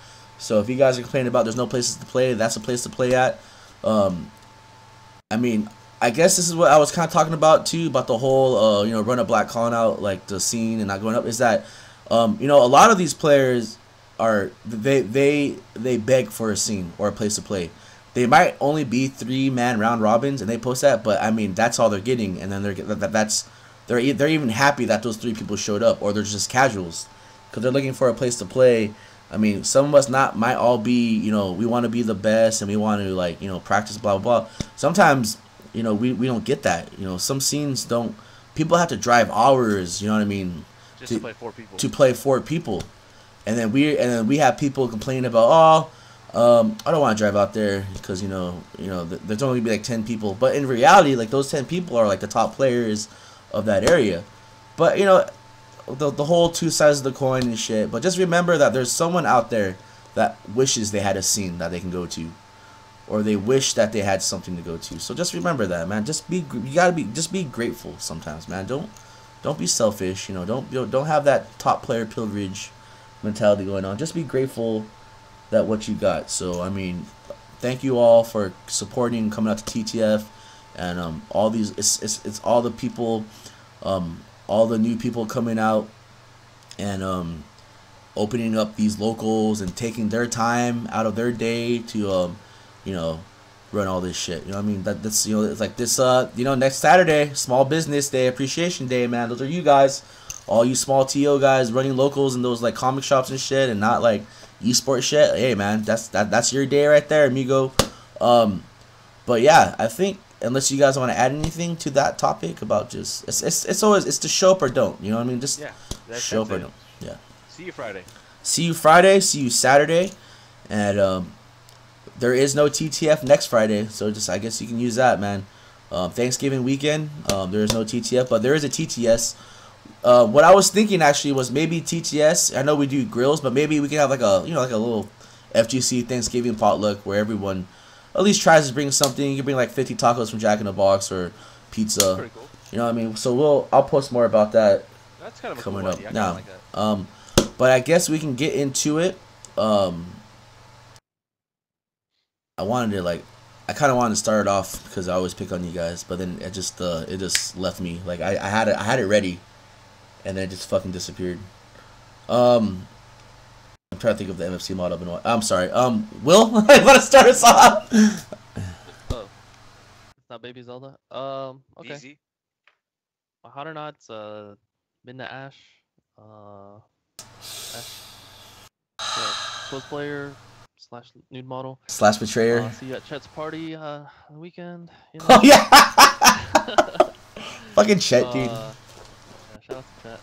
[SPEAKER 3] So if you guys are complaining about there's no places to play, that's a place to play at. I mean, I guess this is what I was kind of talking about too, about the whole run a black calling out like the scene and not going up. Is that a lot of these players are they beg for a scene or a place to play. They might only be 3-man round robins and they post that, but I mean that's all they're getting, and then they're even happy that those 3 people showed up, or they're just casuals because they're looking for a place to play. I mean, some of us might all be, we want to be the best and we want to practice blah blah blah. Sometimes, we don't get that. Some scenes don't. People have to drive hours. You know what I mean?
[SPEAKER 1] Just to play 4 people.
[SPEAKER 3] To play 4 people, and then we have people complaining about I don't want to drive out there because there's only be like 10 people, but in reality, like those 10 people are like the top players of that area, but the whole 2 sides of the coin and shit. But just remember that there's someone out there that wishes they had a scene that they can go to, or they wish that they had something to go to. So just remember that, man. Just be grateful sometimes, man. Don't be selfish. Don't have that top player pilgrimage mentality going on. Just be grateful that what you got. So I mean, thank you all for supporting, coming out to TTF, and all these. It's all the people. All the new people coming out and opening up these locals and taking their time out of their day to run all this shit. You know what I mean? That's it's like this next Saturday, Small Business Day, Appreciation Day, man. Those are you guys, all you small TO guys running locals in those like comic shops and shit, and not like esports shit. Hey man, that's your day right there, amigo. But yeah, I think, unless you guys want to add anything to that topic about just it's always the show up or don't. You know what I mean? Just show up or don't. Yeah.
[SPEAKER 1] See you Friday.
[SPEAKER 3] See you Friday. See you Saturday, and there is no TTF next Friday, so just I guess you can use that, man. Thanksgiving weekend, there is no TTF, but there is a TTS. What I was thinking actually was maybe TTS. I know we do grills, but maybe we can have like a like a little FGC Thanksgiving potluck where everyone at least tries to bring something. You can bring like 50 tacos from Jack in the Box or pizza.
[SPEAKER 1] That's pretty cool.
[SPEAKER 3] You know what I mean? So I'll post more about that.
[SPEAKER 1] That's kind of
[SPEAKER 3] coming
[SPEAKER 1] a cool
[SPEAKER 3] up
[SPEAKER 1] idea. I
[SPEAKER 3] now.
[SPEAKER 1] like that.
[SPEAKER 3] But I guess we can get into it. I kind of wanted to start it off because I always pick on you guys, but then it just left me. Like I had it ready, and then it just fucking disappeared. I'm trying to think of the MFC model. I'm sorry. Will, I want to start us off.
[SPEAKER 2] Oh, it's not Baby Zelda. Okay.
[SPEAKER 1] Easy.
[SPEAKER 2] Hot or not? Midnight Ash. Ash. Yeah, cosplayer / nude model
[SPEAKER 3] / betrayer.
[SPEAKER 2] See you at Chet's party on the weekend.
[SPEAKER 3] Oh yeah. Fucking Chet, dude.
[SPEAKER 2] Yeah, shout out to Chet.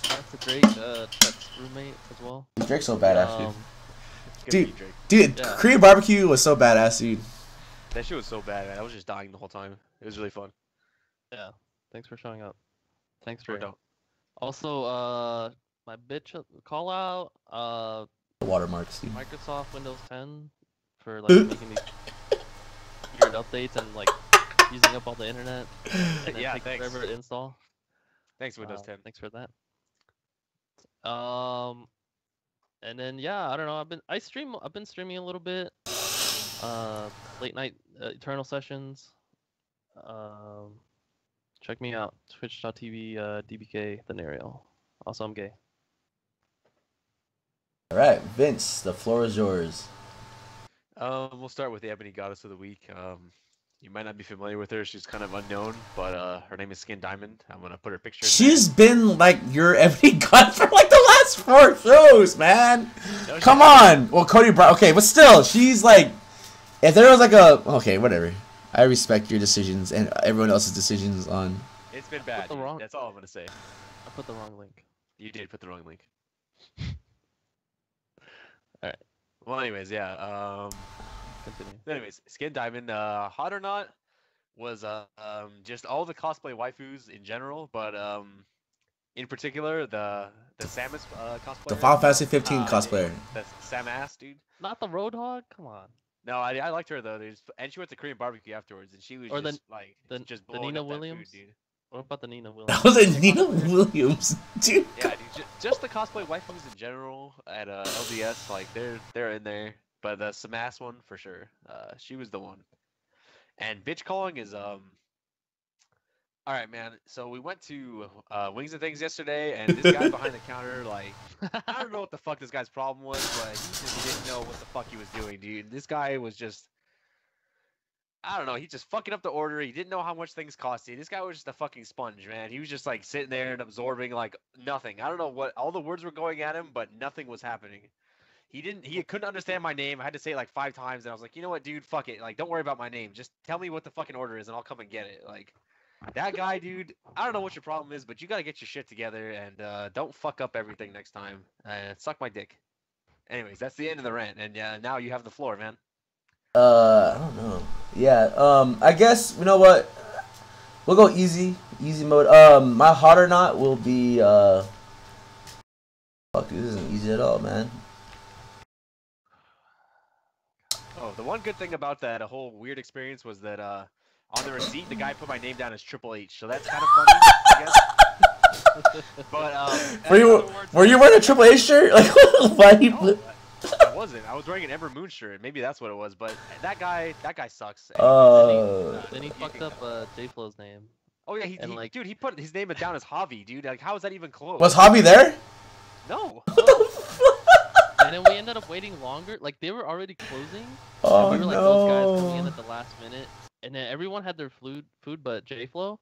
[SPEAKER 2] That's a Drake, Chet's roommate as well.
[SPEAKER 3] Drake's so badass,
[SPEAKER 1] Dude,
[SPEAKER 3] dude.
[SPEAKER 2] Yeah.
[SPEAKER 3] Korean barbecue was so badass, dude.
[SPEAKER 1] that shit was so bad, man. I was just dying the whole time. It was really fun.
[SPEAKER 2] Yeah, thanks for showing up. Thanks,
[SPEAKER 1] Or
[SPEAKER 2] Drake.
[SPEAKER 1] don't.
[SPEAKER 2] Also, my bitch call out.
[SPEAKER 3] Watermarks, dude.
[SPEAKER 2] Microsoft Windows 10 for like making these weird updates and like using up all the internet. And then
[SPEAKER 1] Yeah,
[SPEAKER 2] taking
[SPEAKER 1] thanks.
[SPEAKER 2] forever to install.
[SPEAKER 1] Thanks, Windows 10.
[SPEAKER 2] Thanks for that. And then yeah, I don't know. I've been streaming a little bit. Late night Eternal sessions. Check me out. Twitch.tv DBK Thenario. Also, I'm gay.
[SPEAKER 3] All right, Vince, the floor is yours.
[SPEAKER 1] We'll start with the Ebony Goddess of the Week. You might not be familiar with her. She's kind of unknown, but her name is Skin Diamond. I'm gonna put her picture.
[SPEAKER 3] She's been like your Ebony God for like the last 4 shows, man.
[SPEAKER 1] No,
[SPEAKER 3] Come on. Well, Cody Brown. Okay, but still, she's like, if there was like okay, whatever. I respect your decisions and everyone else's decisions on.
[SPEAKER 1] It's been bad.
[SPEAKER 2] the wrong-
[SPEAKER 1] That's all I'm gonna say.
[SPEAKER 2] I put the wrong link.
[SPEAKER 1] You did put the wrong link.
[SPEAKER 2] Alright.
[SPEAKER 1] Well, anyways, yeah.
[SPEAKER 2] Continue.
[SPEAKER 1] Anyways, Skin Diamond, hot or not? was just all the cosplay waifus in general, but in particular the Samus cosplayer.
[SPEAKER 3] The Final Fantasy 15
[SPEAKER 1] uh,
[SPEAKER 3] cosplayer.
[SPEAKER 1] the Samus dude.
[SPEAKER 2] Not the Roadhog. Come on.
[SPEAKER 1] No, I liked her though. And she went to Korean barbecue afterwards, and she was
[SPEAKER 2] Or
[SPEAKER 1] just
[SPEAKER 2] the
[SPEAKER 1] blowing
[SPEAKER 2] Nina
[SPEAKER 1] up that
[SPEAKER 2] Williams?
[SPEAKER 1] food, dude.
[SPEAKER 2] What about the Nina Williams?
[SPEAKER 3] That was a Nina Williams, dude.
[SPEAKER 1] Yeah, dude, just the cosplay waifus in general at LDS, like they're in there. But the Samas one for sure. She was the one. And bitch calling is All right, man. So we went to Wings and Things yesterday, and this guy behind the counter, like, I don't know what the fuck this guy's problem was, but he just didn't know what the fuck he was doing, dude. This guy was just, I don't know, he just fucking up the order. He didn't know how much things costed. This guy was just a fucking sponge, man. He was just like sitting there and absorbing like nothing. I don't know what all the words were going at him, but nothing was happening. He couldn't understand my name. I had to say it like 5 times, and I was like, you know what, dude, fuck it. Like, don't worry about my name. Just tell me what the fucking order is, and I'll come and get it. Like. That guy, dude, I don't know what your problem is, but you gotta get your shit together and don't fuck up everything next time. Suck my dick. Anyways, that's the end of the rant, and now you have the floor, man.
[SPEAKER 3] I don't know. Yeah, I guess, you know what? We'll go easy mode. My hot or not will be, fuck, dude, this isn't easy at all, man.
[SPEAKER 1] Oh, the one good thing about that whole weird experience was that, on the receipt, the guy put my name down as Triple H, so that's kind of funny, I guess. But
[SPEAKER 3] were you wearing a Triple H shirt? Like, why you?
[SPEAKER 1] No, I wasn't. I was wearing an Ember Moon shirt. Maybe that's what it was. But that guy sucks.
[SPEAKER 2] Then he fucked up J-Flow's name.
[SPEAKER 1] Oh yeah, dude, he put his name down as Javi, dude. Like, how is that even close?
[SPEAKER 3] Was Javi there?
[SPEAKER 1] No.
[SPEAKER 2] And then we ended up waiting longer. Like, they were already closing.
[SPEAKER 3] Oh,
[SPEAKER 2] we were like those guys coming in at the last minute. And then everyone had their food but J-Flow,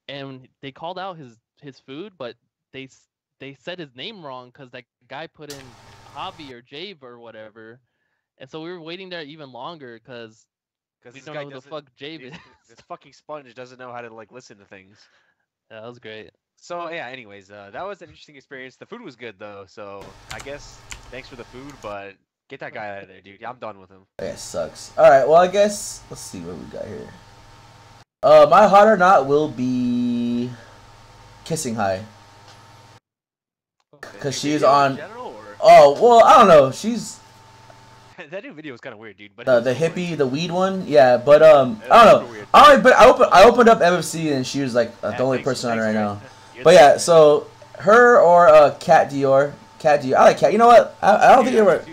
[SPEAKER 2] and they called out his food, but they said his name wrong because that guy put in Javi or Jave or whatever, and so we were waiting there even longer because we don't know who the fuck Jave is.
[SPEAKER 1] This fucking sponge doesn't know how to like listen to things.
[SPEAKER 2] Yeah, that was great.
[SPEAKER 1] So yeah, anyways, that was an interesting experience. The food was good though, so I guess thanks for the food, but. Get that guy out of there, dude. I'm done with him.
[SPEAKER 3] That sucks. Alright, well, I guess... Let's see what we got here. My hot or not will be... Kissing High. Because she's on...
[SPEAKER 1] General,
[SPEAKER 3] oh, well, I don't know. She's...
[SPEAKER 1] that new video was kind of weird, dude. But
[SPEAKER 3] the hippie, the weed one? Yeah, but, I don't know.
[SPEAKER 1] Weird.
[SPEAKER 3] But I opened up MFC, and she was, like, the only person on it right now. But, yeah, so... Her or Cat Dior. Cat Dior. I like Cat. You know what? I don't think you ever...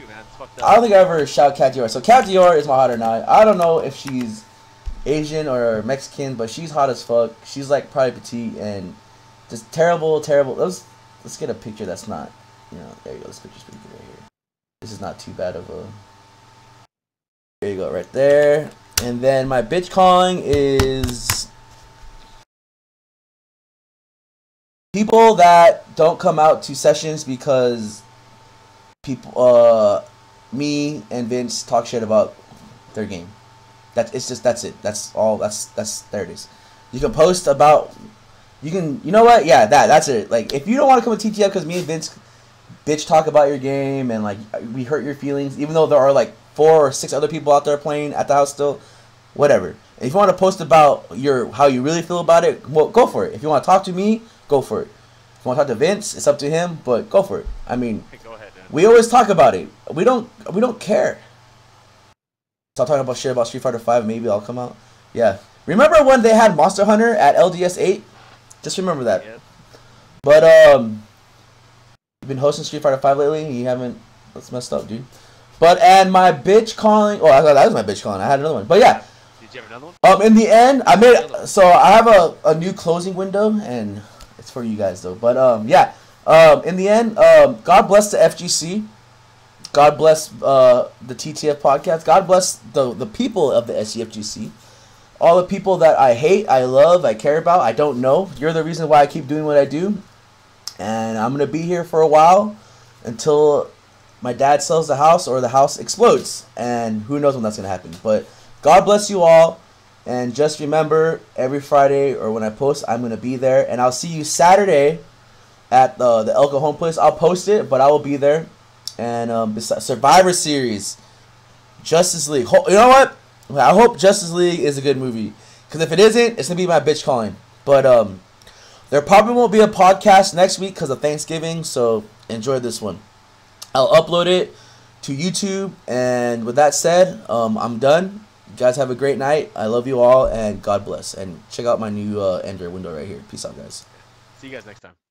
[SPEAKER 3] I don't think I ever shout Cat Dior. So Cat Dior is my hot or not. I don't know if she's Asian or Mexican, but she's hot as fuck. She's like probably petite and just terrible. Let's get a picture that's not, you know, there you go. This picture's pretty good right here. This is not too bad of a. There you go, right there. And then my bitch calling is people that don't come out to sessions because people me and Vince talk shit about their game. That's it. That's all. That's there it is. You can post about. You know what? Yeah, that's it. Like, if you don't want to come to TTF because me and Vince bitch talk about your game and like we hurt your feelings, even though there are like 4 or 6 other people out there playing at the house still, whatever. If you want to post about how you really feel about it, well, go for it. If you want to talk to me, go for it. If you want to talk to Vince, it's up to him, but go for it. I mean.
[SPEAKER 1] Go ahead.
[SPEAKER 3] We always talk about it. We don't care. Stop talking about shit about Street Fighter 5. Maybe I'll come out. Yeah. Remember when they had Monster Hunter at LDS 8? Just remember that. Yep. But you've been hosting Street Fighter 5 lately. You haven't. That's messed up, dude. But and my bitch calling. Oh, I thought that was my bitch calling. I had another one. But yeah.
[SPEAKER 1] Did you have another one?
[SPEAKER 3] In the end, I made. So I have a new closing window, and it's for you guys though. But yeah. In the end, God bless the FGC. God bless the TTF Podcast. God bless the people of the SCFGC. All the people that I hate, I love, I care about, I don't know. You're the reason why I keep doing what I do. And I'm going to be here for a while until my dad sells the house or the house explodes. And who knows when that's going to happen. But God bless you all. And just remember, every Friday or when I post, I'm going to be there. And I'll see you Saturday at the Elko home place. I'll post it, but I will be there. And Survivor Series, Justice League. You know what? I hope Justice League is a good movie Because if it isn't, it's gonna be my bitch calling. But there probably won't be a podcast next week because of Thanksgiving. So enjoy this one. I'll upload it to YouTube. And with that said, I'm done. You guys have a great night. I love you all, and God bless. And check out my new Ender window right here. Peace out, guys.
[SPEAKER 1] See you guys next time.